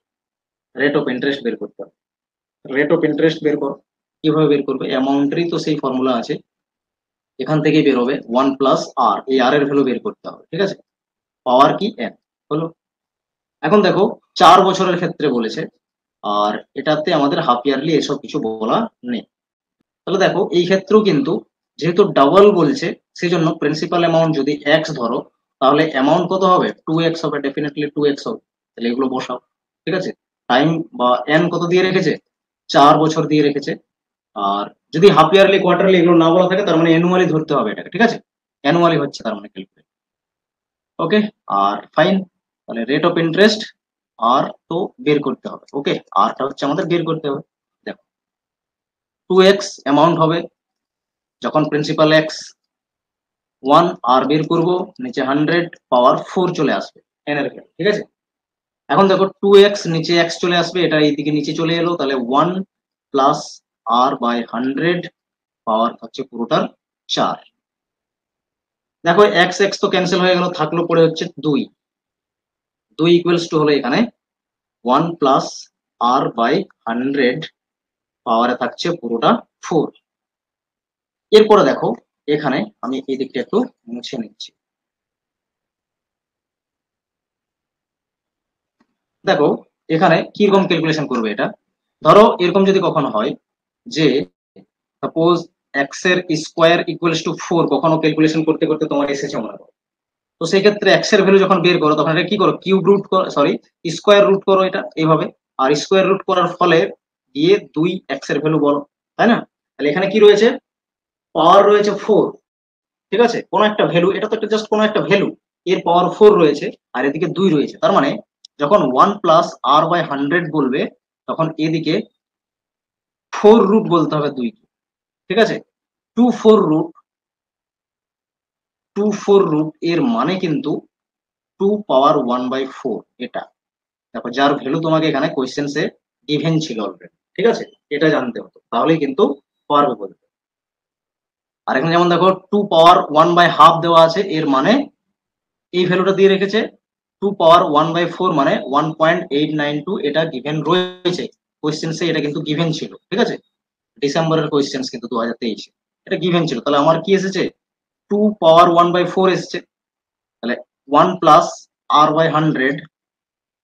রেট অফ ইন্টারেস্ট বের করতে হবে। রেট অফ ইন্টারেস্ট বের করো, কিভাবে বের করবে, অ্যামাউন্টেরই তো সেই ফর্মুলা আছে, এখান থেকেই বের হবে 1 প্লাস আর, এই আর এর ভ্যালু বের করতে হবে। ঠিক আছে, পাওয়ার কি এন হলো। এখন দেখো 4 বছরের ক্ষেত্রে বলেছে, আর এটাতে আমাদের হাফ ইয়ারলি এসব কিছু বলা নেই। তাহলে দেখো এই ক্ষেত্রেও কিন্তু যেহেতু ডাবল বলছে, সেই জন্য প্রিন্সিপাল অ্যামাউন্ট যদি এক্স ধরো, তাহলে অ্যামাউন্ট কত হবে 2x হবে, ডেফিনেটলি 2x হবে। তাহলে এগুলো বসাও। ঠিক আছে, টাইম বা এন কত দিয়ে রেখেছে, 4 বছর দিয়ে রেখেছে। আর যদি হাফ ইয়ারলি কোয়ার্টারলি এগুলো না বলা থাকে, তার মানে অ্যানুয়ালি ধরতে হবে এটাকে। ঠিক আছে, অ্যানুয়ালি হচ্ছে তার মানে ক্যালকুলেট। ওকে, আর ফাইন, তাহলে রেট অফ ইন্টারেস্ট আর তো বের করতে হবে। ওকে, আরটা হচ্ছে আমাদের বের করতে হবে। দেখো 2x অ্যামাউন্ট হবে, যখন প্রিন্সিপাল এক্স 1, আর বের করব, নিচে 100, পাওয়ার 4 চলে আসবে এন এর ক্ষেত্রে। ঠিক আছে, এখন দেখো 2x নিচে x চলে আসবে, এটা এইদিকে নিচে চলে এলো, তাহলে 1 প্লাস r/100, পাওয়ার হচ্ছে পুরোটার 4। দেখো এক্স এক্স তো ক্যান্সেল হয়ে গেল, থাকলো পড়ে হচ্ছে 2। 2 ইকুয়ালস টু হলো এখানে 1 প্লাস r/100, পাওয়ারে থাকছে পুরোটা 4। এরপরে দেখো এখানে আমি এই দিকটা একটু মুছে নিচ্ছি। দেখো এখানে কিরকম ক্যালকুলেশন করবে এটা, ধরো এরকম যদি কখনো হয় যে সাপোজ এক্স এর স্কোয়ার ইকুয়ালস টু 4, কখনো ক্যালকুলেশন করতে করতে তোমার এসেছে মনে করো, তো সেই ক্ষেত্রে এক্স এর ভ্যালু যখন বের করো, তখন এটা কি করো, কিউব রুট করো, সরি স্কোয়ার রুট করো এটা এইভাবে। আর স্কোয়ার রুট করার ফলে গিয়ে 2 এক্স এর ভ্যালু বলো, তাই না? তাহলে এখানে কি রয়েছে, পাওয়ার রয়েছে 4। ঠিক আছে, কোনো একটা ভ্যালু, এটা তো একটা জাস্ট কোনো একটা ভ্যালু, এর পাওয়ার 4 রয়েছে, আর এদিকে 2 রয়েছে। তার মানে যখন 1 প্লাস r/100 বলবে, তখন এদিকে 4 রুট বলতে হবে 2 কে। ঠিক আছে, 2 4 রুট, 2 4 রুট এর মানে কিন্তু 2 পাওয়ার 1/4 এটা। দেখো যার ভ্যালু তোমাকে এখানে কোয়েশ্চেন্সে গিভেন ছিল অলরেডি। ঠিক আছে, এটা জানতে হতো, তাহলেই কিন্তু পারবে বলতে। আর এখানে যেমন দেখো 2 পাওয়ার 1/2 দেওয়া আছে, এর মানে এই ভ্যালুটা দিয়ে রেখেছে। 2 পাওয়ার 1/4 মানে 1.892, এটা গিভেন রয়েছে কোয়েশ্চেন্সে, এটা কিন্তু গিভেন ছিল। ঠিক আছে, ডিসেম্বরের কোয়েশ্চেন্স কিন্তু 2023, এটা গিভেন ছিল। তাহলে আমার কি এসেছে, 2 পাওয়ার 1/4 এসেছে। তাহলে 1 প্লাস r/100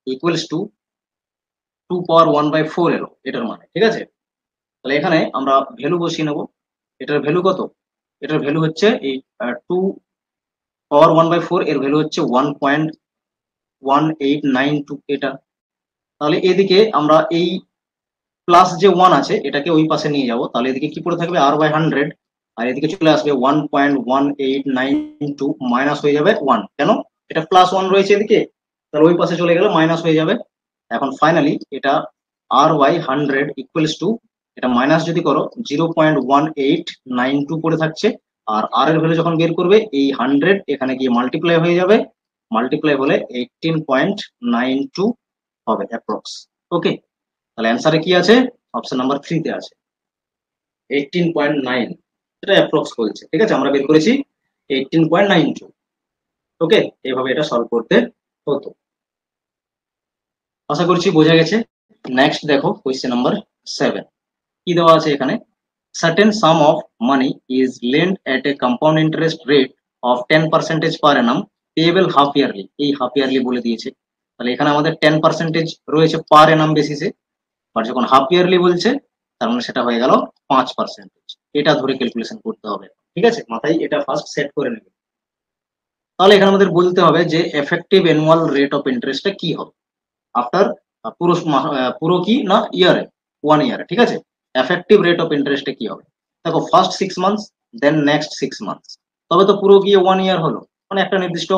ইকুয়ালস টু 2 পাওয়ার 1/4 এলো এটার মানে। ঠিক আছে, তাহলে এখানে আমরা ভ্যালু বসিয়ে নেব। এটার ভ্যালু কত? এটার ভ্যালু হচ্ছে এই 2 পাওয়ার 1/4, এর ভ্যালু হচ্ছে 1.1892 এটা। তাহলে এদিকে আমরা এই প্লাস যে 1 আছে এটাকে ওই পাশে নিয়ে যাব, তাহলে এদিকে কি পড়ে থাকবে r/100, আর এদিকে চলে আসবে 1.1892 মাইনাস হয়ে যাবে 1। কেন? এটা +1 রয়েছে এদিকে, তাহলে ওই পাশে চলে গেলে মাইনাস হয়ে যাবে। এখন ফাইনালি এটা r/100 ইকুয়ালস টু, এটা মাইনাস যদি করো 0.1892 পড়ে থাকছে, আর আর এর ভ্যালু যখন বের করবে এই 100 এখানে গিয়ে মাল্টিপ্লাই হয়ে যাবে, মাল্টিপ্লাই হলে 18.92 হবে অ্যাপ্রক্স। ওকে, তাহলে অ্যান্সারে কি আছে? অপশন নাম্বার 3 তে আছে 18.9, এটা অ্যাপ্রক্স বলছে। ঠিক আছে, আমরা বের করেছি 18.92। ওকে, এইভাবে এটা সলভ করতে হতো। আশা করছি বোঝা গেছে। নেক্সট দেখো কোয়েশ্চেন নাম্বার 7। কি দেওয়া আছে এখানে? certain sum of money is lent at a compound interest rate of 10% per annum payable half yearly, এই হাফ ইয়ারলি বলে দিয়েছে। তাহলে এখানে আমাদের 10% রয়েছে পার অ্যানাম বেসিসে, আর যখন হাফ ইয়ারলি বলছে তার মানে সেটা হয়ে গেল 5%। এটা ধরে ক্যালকুলেশন করতে হবে। ঠিক আছে, মাথায় এটা ফার্স্ট সেট করে নেবে। তাহলে এখানে আমাদের বলতে হবে যে এফেক্টিভ অ্যানুয়াল রেট অফ ইন্টারেস্টটা কি হবে আফটার পুরো পুরো কি না ইয়ারে, 1 ইয়ারে। ঠিক আছে, এফেক্টিভ রেট অফ ইন্টারেস্টে কি হবে? দেখো, first 6 months, then next 6 months, তবে তো পুরো গিয়ে 1 ইয়ার হলো, মানে একটা নির্দিষ্ট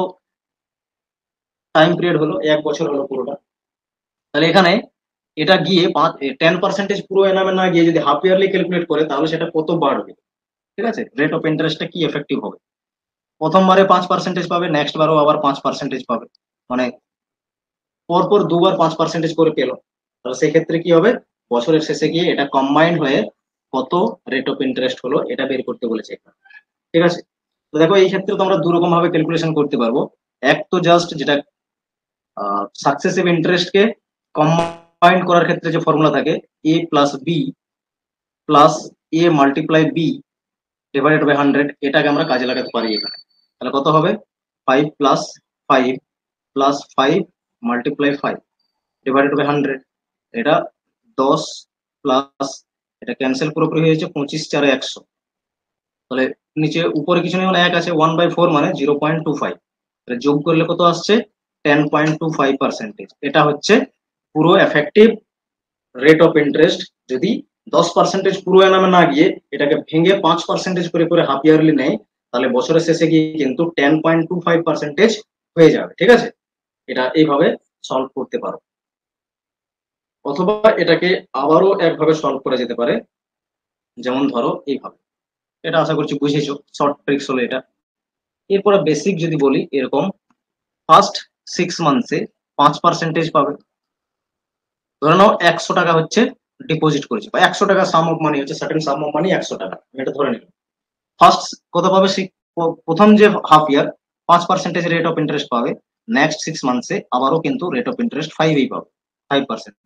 টাইম পিরিয়ড হলো, 1 বছর হলো পুরোটা। তাহলে এখানে এটা গিয়ে 10% পুরো এনামে না গিয়ে যদি হাফ ইয়ারলি ক্যালকুলেট করে তাহলে সেটা কত বাড়বে? ঠিক আছে, রেট অফ ইন্টারেস্টটা কি এফেক্টিভ হবে? প্রথমবারে 5% পাবে, নেক্সট বারও আবার 5% পাবে, মানে পরপর দুবার 5% করে পেলো। তাহলে সেক্ষেত্রে কি হবে? বছরের শেষে গিয়ে এটা কম্বাইন্ড হয়ে কত রেট অফ ইন্টারেস্ট হলো এটা বের করতে বলেছে এখানে। ঠিক আছে, তো দেখো এই ক্ষেত্রে তো আমরা দুরকম ভাবে ক্যালকুলেশন করতে পারবো। এক তো জাস্ট যেটা সাকসেসিভ ইন্টারেস্টকে কম্বাইন্ড করার ক্ষেত্রে যে ফর্মুলা থাকে, A plus B plus A multiply B divided by 100, এটাকে আমরা কাজে লাগাতে পারি এখানে। তাহলে কত হবে? 5 + 5 + 5 মাল্টিপ্লাই 5 ডিভাইডেড বাই 100, এটা 10 প্লাস এটা ক্যান্সেল পুরোপুরি হয়ে যাচ্ছে, 25 × 4 = 100। তাহলে নিচে উপরে কিছু নেই, মানে 1 আছে, 1/4 মানে 0.25, যোগ করলে কত আসছে? 10.25%। এটা হচ্ছে পুরো এফেক্টিভ রেট অফ ইন্টারেস্ট। যদি 10% পুরো এনামে না গিয়ে এটাকে ভেঙে 5% করে করে হাফ ইয়ারলি নেয়, তাহলে বছরের শেষে গিয়ে কিন্তু 10.25% হয়ে যাবে। ঠিক আছে, এটা এইভাবে সলভ করতে পারো, অথবা এটাকে আবারও একভাবে সলভ করা যেতে পারে, যেমন ধরো এইভাবে। এটা আশা করছি বুঝেছো, শর্ট ট্রিক্স হলো এটা। এরপরে বেসিক যদি বলি, এরকম ফার্স্ট 6 মান্থসে 5% পাবে। ধরে নাও 100 টাকা হচ্ছে ডিপোজিট করেছে, বা 100 টাকা সাম অফ মানি হচ্ছে, সার্টেন সাম অফ মানি 100 টাকা, আমি এটা ধরে নিলাম। ফার্স্ট কত পাবে? প্রথম যে half year 5% rate of interest পাবে, নেক্সট 6 মান্থসে আবারও কিন্তু রেট অফ ইন্টারেস্ট 5ই পাবে, 5%।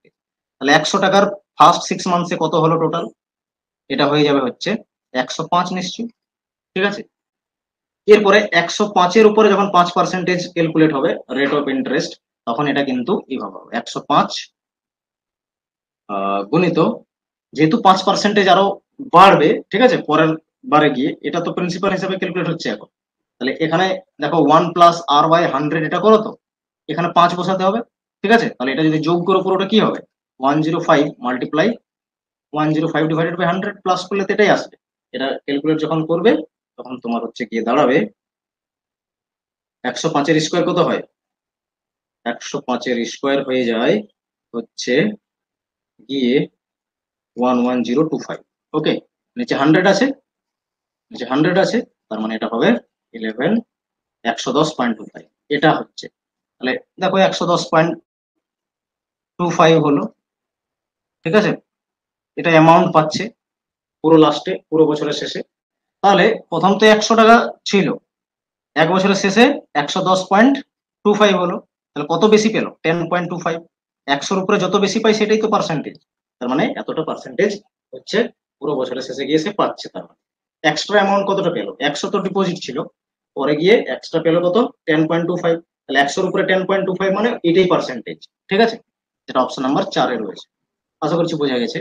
তাহলে 100 টাকার ফার্স্ট 6 মান্থসে কত হলো টোটাল? এটা হয়ে যাবে হচ্ছে 105 নিশ্চয়ই। ঠিক আছে, এরপরে 105-এর উপরে যখন 5% ক্যালকুলেট হবে রেট অফ ইন্টারেস্ট, তখন এটা কিন্তু এইভাবে হবে 105 গুণিত, যেহেতু 5% আরো বাড়বে। ঠিক আছে, পরের বারে গিয়ে এটা তো প্রিন্সিপাল হিসেবে ক্যালকুলেট হচ্ছে এখন। তাহলে এখানে দেখো 1 + r/100, এটা করো তো, এখানে 5 বসাতে হবে। ঠিক আছে, তাহলে এটা যদি যোগ করো পুরোটা কি হবে? 105 মাল্টিপ্লাই 105 ডিভাইডেড বাই 100 প্লাস করলে তো এটাই আসবে। এটা ক্যালকুলেট যখন করবে তখন তোমার হচ্ছে গিয়ে দাঁড়াবে 105-এর স্কোয়ার কত হয়? 105-এর স্কোয়ার হয়ে যায় হচ্ছে গিয়ে 11025। ওকে, নিচে 100 আছে, নিচে 100 আছে, তার মানে এটা হবে 11 110.25। এটা হচ্ছে, তাহলে দেখো 110.25 হলো। ঠিক আছে, এটা অ্যামাউন্ট পাচ্ছে পুরো লাস্টে, পুরো বছরের শেষে। তাহলে প্রথম তো 100 টাকা ছিল, 1 বছরের শেষে 110.25 হলো। তাহলে কত বেশি পেলো? 10.25। 100-র উপরে যত বেশি পাই সেটাই তো পার্সেন্টেজ, তার মানে এতটা পার্সেন্টেজ হচ্ছে পুরো বছরের শেষে গিয়ে সে পাচ্ছে। তার মানে এক্সট্রা অ্যামাউন্ট কতটা পেলো? 100 তো ডিপোজিট ছিল, পরে গিয়ে এক্সট্রা পেলো কত? 10.25। তাহলে 100-র উপরে 10.25 মানে এটাই পার্সেন্টেজ। ঠিক আছে, যেটা অপশন নাম্বার 4-এ রয়েছে। আশা করছি বোঝা গেছে।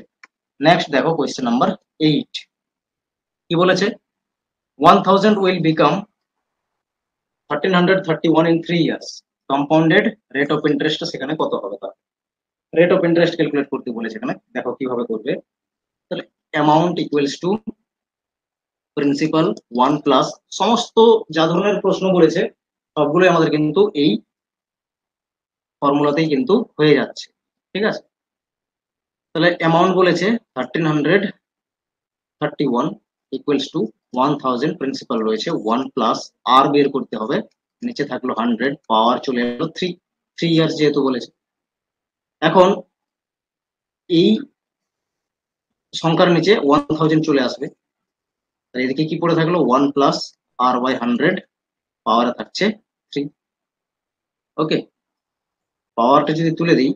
নেক্সট দেখো কোয়েশ্চেন নাম্বার 8 কি বলেছে 1000 will become 1331 in 3 years compounded rate of interest সেখানে কত হবে তার রেট অফ ইন্টারেস্ট ক্যালকুলেট করতে বলেছে এখানে দেখো কিভাবে করবে তাহলে amount equals two principal 1 plus সমস্ত যা ধরনের প্রশ্ন বলেছে সবগুলোই আমাদের কিন্তু এই ফর্মুলাতেই কিন্তু হয়ে যাচ্ছে ঠিক আছে তাহলে অ্যামাউন্ট বলেছে 1331 ইকুয়ালস টু 1000 প্রিন্সিপাল রয়েছে 1 প্লাস আর বের করতে হবে নিচে থাকলো 100 পাওয়ার চলে এলো 3 ইয়ার্স যেহেতু বলেছে এখন এই সংখ্যার নিচে 1000 চলে আসবে তাহলে এদিকে কি পড়ে থাকলো 1 প্লাস আর বাই 100 পাওয়ারে থাকছে 3 ওকে পাওয়ারটা যদি তুলে দিই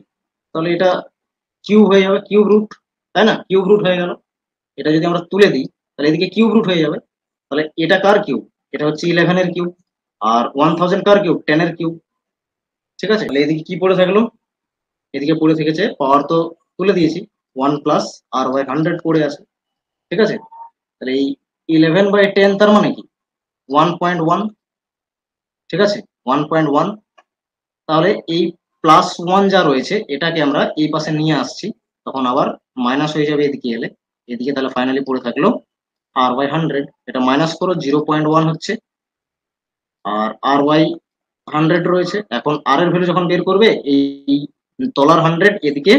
তাহলে এটা কিউব হয়ে যাবে কিউব রুট তাই না কিউব রুট হয়ে গেল এটা যদি আমরা তুলে দিই তাহলে এদিকে কিউব রুট হয়ে যাবে তাহলে এটা কার কিউব এটা হচ্ছে 11 এর কিউব আর 1000 কার কিউব 10 এর কিউব ঠিক আছে তাহলে এদিকে কি পড়ে থাকলো এদিকে পড়ে থেকেছে পাওয়ার তো তুলে দিয়েছি 1 প্লাস আর বাই 100 পড়ে আছে ঠিক আছে তাহলে এই 11/10 তার মানে কি 1.1 ঠিক আছে 1.1 তাহলে এই প্লাস 1 যা রয়েছে এটাকে আমরা এই পাশে নিয়ে আসছি তখন আবার মাইনাস হয়ে যাবে এদিকে এলে এদিকে তাহলে ফাইনালি পড়ে থাকলো আর বাই 100 এটা মাইনাস করো 0.1 হচ্ছে আর বাই 100 রয়েছে এখন আর এর ভ্যালু যখন বের করবে এই তলার 100 এদিকে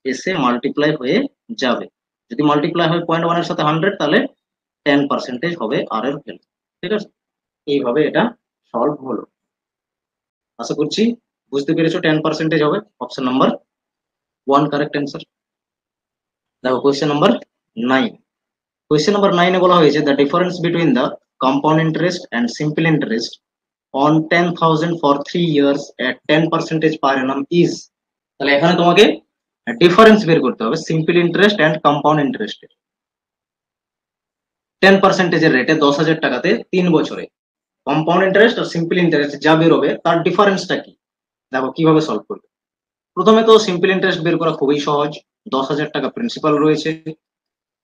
এসে মাল্টিপ্লাই হয়ে যাবে যদি মাল্টিপ্লাই হয় 0.1 এর সাথে 100 তাহলে 10% হবে আর এর ভ্যালু ঠিক আছে এইভাবে এটা সলভ হলো আশা করছি বুঝতে পেরেছো 10% হবে অপশন নাম্বার 1 কারেক্ট অ্যান্সার দেখো কোয়েশ্চেন নাম্বার 9 কোয়েশ্চেন নাম্বার 9 এ বলা হয়েছে the difference between the compound interest and simple interest on 10,000 for 3 years at 10% per annum is তাহলে এখানে তোমাকে ডিফারেন্স বের করতে হবে simple interest and compound interest 10% এর রেটে 10,000 টাকাতে 3 বছরে কম্পাউন্ড ইন্টারেস্ট আর সিম্পল ইন্টারেস্ট যা বের হবে তার ডিফারেন্সটা কি দেখো কিভাবে সলভ করবে প্রথমে তো সিম্পল ইন্টারেস্ট বের করা খুবই সহজ 10,000 টাকা প্রিন্সিপাল রয়েছে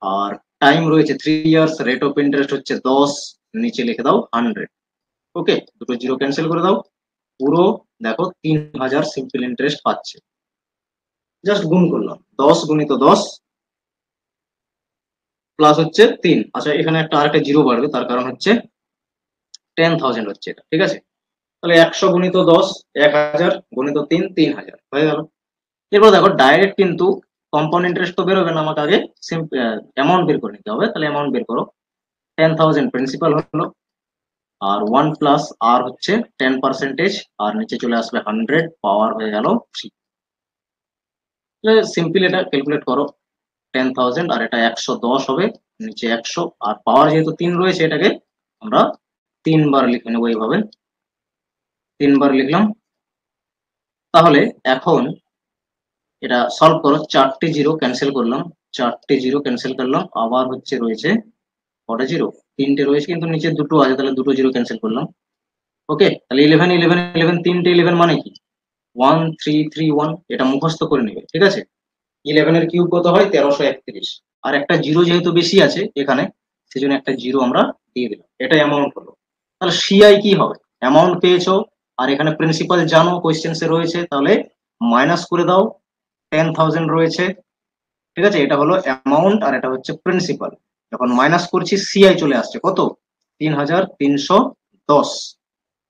আর টাইম রয়েছে 3 ইয়ার্স রেট অফ ইন্টারেস্ট হচ্ছে 10 নিচে লিখে দাও 100 ওকে দুটো জিরো ক্যান্সেল করে দাও পুরো দেখো 3,000 সিম্পল ইন্টারেস্ট পাচ্ছে জাস্ট গুণ করলাম 10 গুণিত 10 প্লাস হচ্ছে 3 আচ্ছা এখানে একটা আরেকটা জিরো বাড়বে তার কারণ হচ্ছে 10,000 হচ্ছে এটা ঠিক আছে তাহলে 100 গুণিত 10 1000 গুণিত 3 3000 হয়ে গেল এরপর দেখো ডাইরেক্ট কিন্তু কম্পাউন্ড ইন্টারেস্ট তো বেরোবে না আমাকে আগে অ্যামাউন্ট বের করে নিতে হবে তাহলে অ্যামাউন্ট বের করো 10,000 প্রিন্সিপাল হলো আর 1 প্লাস আর হচ্ছে 10% আর নিচে চলে আসবে 100 পাওয়ার হয়ে গেল 3 সিম্পল এটা ক্যালকুলেট করো 10,000 আর এটা 110 হবে নিচে 100 আর পাওয়ার যেহেতু 3 রয়েছে এটাকে আমরা 3 বার লিখে নেবো এইভাবে 3 বার লিখলাম তাহলে এখন এটা সলভ করো 4টে জিরো ক্যান্সেল করলাম 4টে জিরো ক্যান্সেল করলাম আবার হচ্ছে রয়েছে কটা জিরো 3টে রয়েছে কিন্তু নিচে দুটো আছে তাহলে দুটো জিরো ক্যান্সেল করলাম ওকে তাহলে 11 11 11 3টে 11 মানে কি 1331 এটা মুখস্থ করে নেবে ঠিক আছে 11 এর কিউব কত হয় 1331 আর একটা জিরো যেহেতু বেশি আছে এখানে সেজন্য একটা জিরো আমরা দিয়ে দিলাম এটা অ্যামাউন্ট হলো তাহলে সিআই কি হবে অ্যামাউন্ট পেয়েছো আর এখানে প্রিন্সিপাল জানো কোশ্চেন্সে রয়েছে তাহলে মাইনাস করে দাও 10,000 রয়েছে ঠিক আছে এটা হলো অ্যামাউন্ট আর এটা হচ্ছে প্রিন্সিপাল যখন মাইনাস করছি সিআই চলে আসছে কত 3,310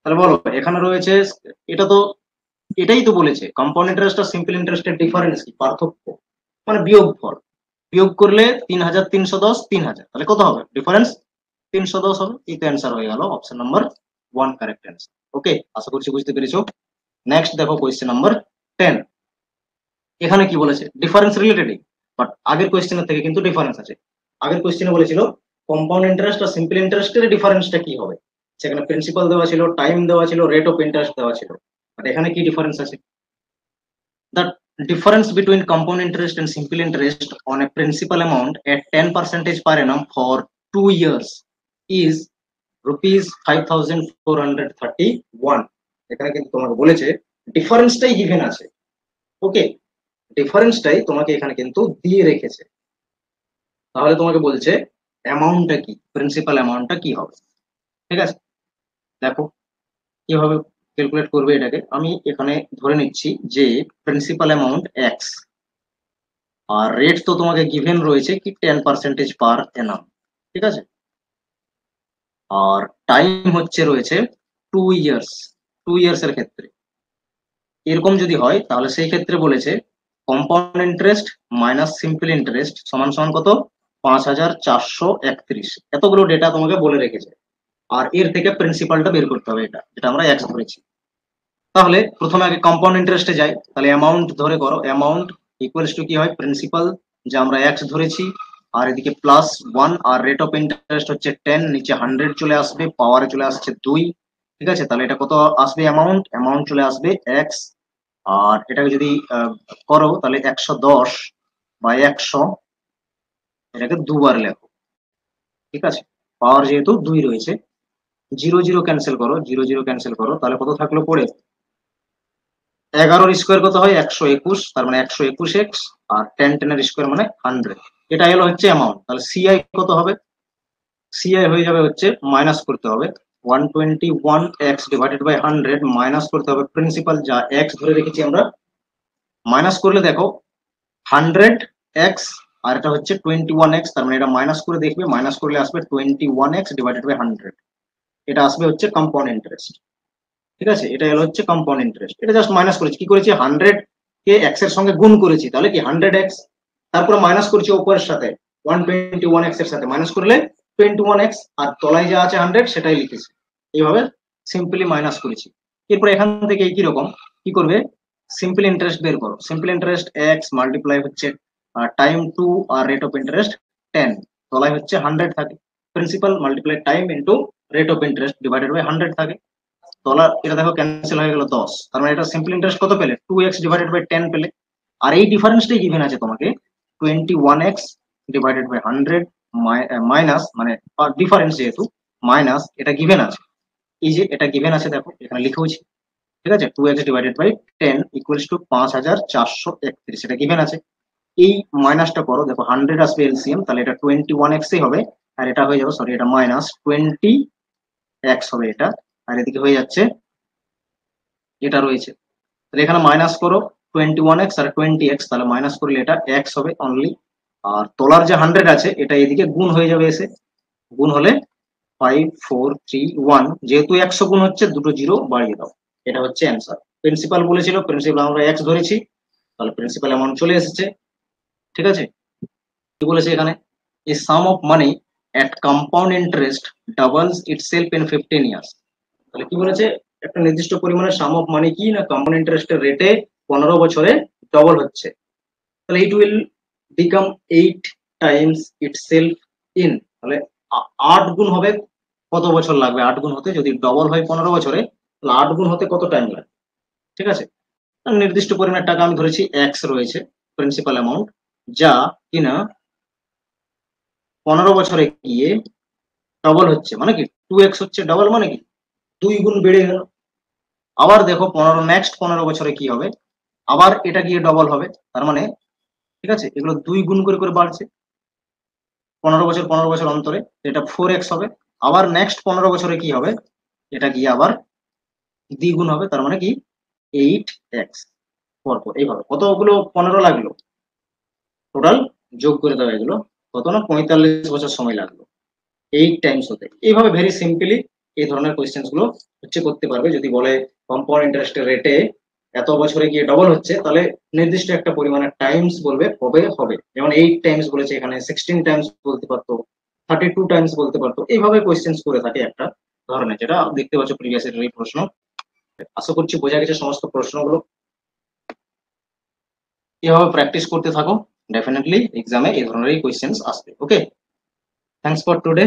তাহলে বলো এখানে রয়েছে এটা তো এটাই তো বলেছে কম্পাউন্ড ইন্টারেস্ট আর সিম্পল ইন্টারেস্টের ডিফারেন্স কি পার্থক্য মানে বিয়োগফল বিয়োগ করলে 3,310 3,000 তাহলে কত হবে ডিফারেন্স 310 হবে এই তো অ্যান্সার হয়ে গেল option number 1 correct answer okay আশা করছি বুঝতে পেরেছো নেক্সট দেখো কোয়েশ্চেন নাম্বার 10 এখানে কি বলেছে ডিফারেন্স রিলেটেডই বাট আগের কোয়েশ্চেনের থেকে কিন্তু ডিফারেন্স আছে আগের কোয়েশ্চেনে বলেছিল কম্পাউন্ড ইন্টারেস্ট আর সিম্পল ইন্টারেস্টের ডিফারেন্সটা কি হবে সেখানে প্রিন্সিপাল দেওয়া ছিল টাইম দেওয়া ছিল রেট অফ ইন্টারেস্ট দেওয়া ছিল বাট এখানে কি ডিফারেন্স আছে the difference between compound interest and simple interest on a principal amount at 10% per annum for 2 years is rupees 5,431 এখানে কিন্তু তোমাকে বলেছে ডিফারেন্সটাই গিভেন আছে ওকে ডিফারেন্সটাই তোমাকে এখানে কিন্তু দিয়ে রেখেছে তাহলে তোমাকে বলছে অ্যামাউন্টটা কি, প্রিন্সিপাল অ্যামাউন্টটা কি হবে। ঠিক আছে, দেখো কিভাবে ক্যালকুলেট করবে এটাকে। আমি এখানে ধরে নিচ্ছি যে প্রিন্সিপাল অ্যামাউন্ট এক্স, আর রেট তো তোমাকে গিভেন রয়েছে কি 10% পার এনাম। ঠিক আছে, আর টাইম হচ্ছে রয়েছে 2 ইয়ার্স, 2 ইয়ার্স এর ক্ষেত্রে। এরকম যদি হয় তাহলে সেই ক্ষেত্রে বলেছে compound interest minus simple interest সমান সমান কত, 5431। এতগুলো ডেটা তোমাকে বলে রেখেছে, আর এর থেকে প্রিন্সিপালটা বের করতে হবে, এটা যেটা আমরা এক্স ধরেছি। তাহলে প্রথমে আগে কম্পাউন্ড ইন্টারেস্টে যাই, তাহলে অ্যামাউন্ট ধরে করো, অ্যামাউন্ট ইকুয়ালস টু কি হয়, প্রিন্সিপাল যা আমরা এক্স ধরেছি, আর এদিকে +1, আর রেট অফ ইন্টারেস্ট হচ্ছে 10, নিচে 100 চলে আসবে, পাওয়ারে চলে আসছে 2। ঠিক আছে, তাহলে এটা কত আসবে, অ্যামাউন্ট অ্যামাউন্ট চলে আসবে এক্স। আর এটাকে যদি করো তাহলে 110/100, এটাকে দুবার লেখো। ঠিক আছে, পাওয়ার যেহেতু 2 রয়েছে, জিরো জিরো ক্যান্সেল করো, জিরো জিরো ক্যান্সেল করো, তাহলে কত থাকলো পড়ে, 11-র স্কোয়ার কত হয় 121, তার মানে 121x, আর 10-10-এর স্কোয়ার মানে 100। এটা এলো হচ্ছে অ্যামাউন্ট। তাহলে সিআই কত হবে, সিআই হয়ে যাবে হচ্ছে, মাইনাস করতে হবে 121x ডিভাইডেড বাই 100, মাইনাস করতে হবে প্রিন্সিপাল যা এক্স ধরে রেখেছি আমরা, মাইনাস করলে দেখো 100x, আর এটা হচ্ছে 21x, তার মানে এটা মাইনাস করে দেখবে, মাইনাস করলে আসবে 21x ডিভাইডেড বাই 100, এটা আসবে হচ্ছে কম্পাউন্ড ইন্টারেস্ট। ঠিক আছে, এটা এলো হচ্ছে কম্পাউন্ড ইন্টারেস্ট। এটা জাস্ট মাইনাস করেছি, কি করেছি, 100 কে এক্স এর সঙ্গে গুণ করেছি, তাহলে কি 100x, তারপরে মাইনাস করছি উপরের সাথে 121x এর সাথে, মাইনাস করলে 21x, আর তলায় যা আছে 100 সেটাই লিখেছি। এইভাবে সিম্পলি মাইনাস করেছি। এরপর এখান থেকে কি রকম কি করবে, সিম্পল ইন্টারেস্ট বের করো। সিম্পল ইন্টারেস্ট এক্স মাল্টিপ্লাই হচ্ছে টাইম 2, আর রেট অফ ইন্টারেস্ট 10, তলায় হচ্ছে 100 থাকে, principal multiply time into rate of interest divided by 100 থাকে। তলা এটা দেখো ক্যান্সেল হয়ে গেল 10, তার মানে এটা সিম্পল ইন্টারেস্ট কত পেলে, 2x ডিভাইডেড বাই 10 পেলে। আর এই ডিফারেন্সটাই গিভেন আছে তোমাকে, 21x ডিভাইডেড বাই 100 মাইনাস, মানে ডিফারেন্স যেহেতু মাইনাস, এটা গিভেন আছে। এই যে এটা গিভেন আছে দেখো এখানে লিখেওছি। ঠিক আছে, 2x divided by 10 equals to 5431, এটা গিভেন আছে। এই মাইনাসটা করো, দেখো 100 আসবে এলসিএম, তাহলে এটা 21x এই হবে, আর এটা হয়ে যাবে, সরি এটা -20x হবে এটা, আর এদিকে হয়ে যাচ্ছে এটা রয়েছে। তাহলে এখানে মাইনাস করো 21x আর 20x, তাহলে মাইনাস করলে এটা x হবে অনলি। আর তলার যে 100 আছে এটা এদিকে গুণ হয়ে যাবে, এসে গুণ হলে 5431, যেহেতু 100 গুণ হচ্ছে দুটো জিরো বাড়িয়ে দাও, এটা হচ্ছে অ্যান্সার। প্রিন্সিপাল বলেছিল, প্রিন্সিপাল আমরা x ধরেছি, তাহলে প্রিন্সিপাল অ্যামাউন্ট চলে এসেছে। ঠিক আছে, কি বলেছে এখানে, a sum of money at compound interest doubles itself in 15 years. তাহলে কি বলেছে, একটা নির্দিষ্ট পরিমাণে সাম অফ মানি কি না, কম্পাউন্ড ইন্টারেস্টের রেটে 15 বছরে ডবল হচ্ছে। তাহলে it will become 8 Times itself in, তাহলে 8 গুণ হবে, কত বছর লাগবে 8 গুণ হতে, যদি ডবল হয় 15 বছরে, তাহলে 8 গুণ হতে কত টাইম লাগবে। ঠিক আছে, নির্দিষ্ট পরিমাণের টাকা আমি ধরেছি এক্স রয়েছে প্রিন্সিপাল অ্যামাউন্ট, যা কিনা 15 বছরে গিয়ে ডবল হচ্ছে, মানে কি 2x হচ্ছে ডবল, মানে কি 2 গুণ বেড়ে গেল। আবার দেখো 15 বছরে কি হবে, আবার এটা গিয়ে ডবল হবে, তার মানে ঠিক আছে এগুলো 2 গুণ করে করে বাড়ছে 15 বছর 15 বছর অন্তরে, এটা 4x হবে। আবার নেক্সট 15 বছরে কি হবে, এটা গিয়ে আবার দ্বিগুণ হবে, তার মানে কি 8x, পরপর এইভাবে কতগুলো 15 লাগলো টোটাল, যোগ করে দেওয়া এগুলো কত না 45 বছর সময় লাগলো 8 টাইমস হতে। এইভাবে ভেরি সিম্পলি এই ধরনের কোয়েশ্চেন গুলো হচ্ছে করতে পারবে। যদি বলে কম্পাউন্ড ইন্টারেস্টের রেটে এত বছরে গিয়ে ডবল হচ্ছে, তাহলে নির্দিষ্ট একটা পরিমাণের টাইমস বলবে কবে হবে, যেমন 8 টাইমস বলেছে এখানে, 16 টাইমস বলতে পারতো, 32 টাইমস বলতে পারতো। এইভাবে কোয়েশ্চেন করে থাকে একটা ধরনের, যেটা দেখতে পাচ্ছ প্রিভিয়াস এর এই প্রশ্ন। আশা করছি বোঝা গেছে সমস্ত প্রশ্নগুলো। এভাবে প্র্যাকটিস করতে থাকো, ডেফিনেটলি এক্সামে এই ধরনেরই কোয়েশ্চেন আসবে। ওকে, থ্যাংকস ফর টুডে।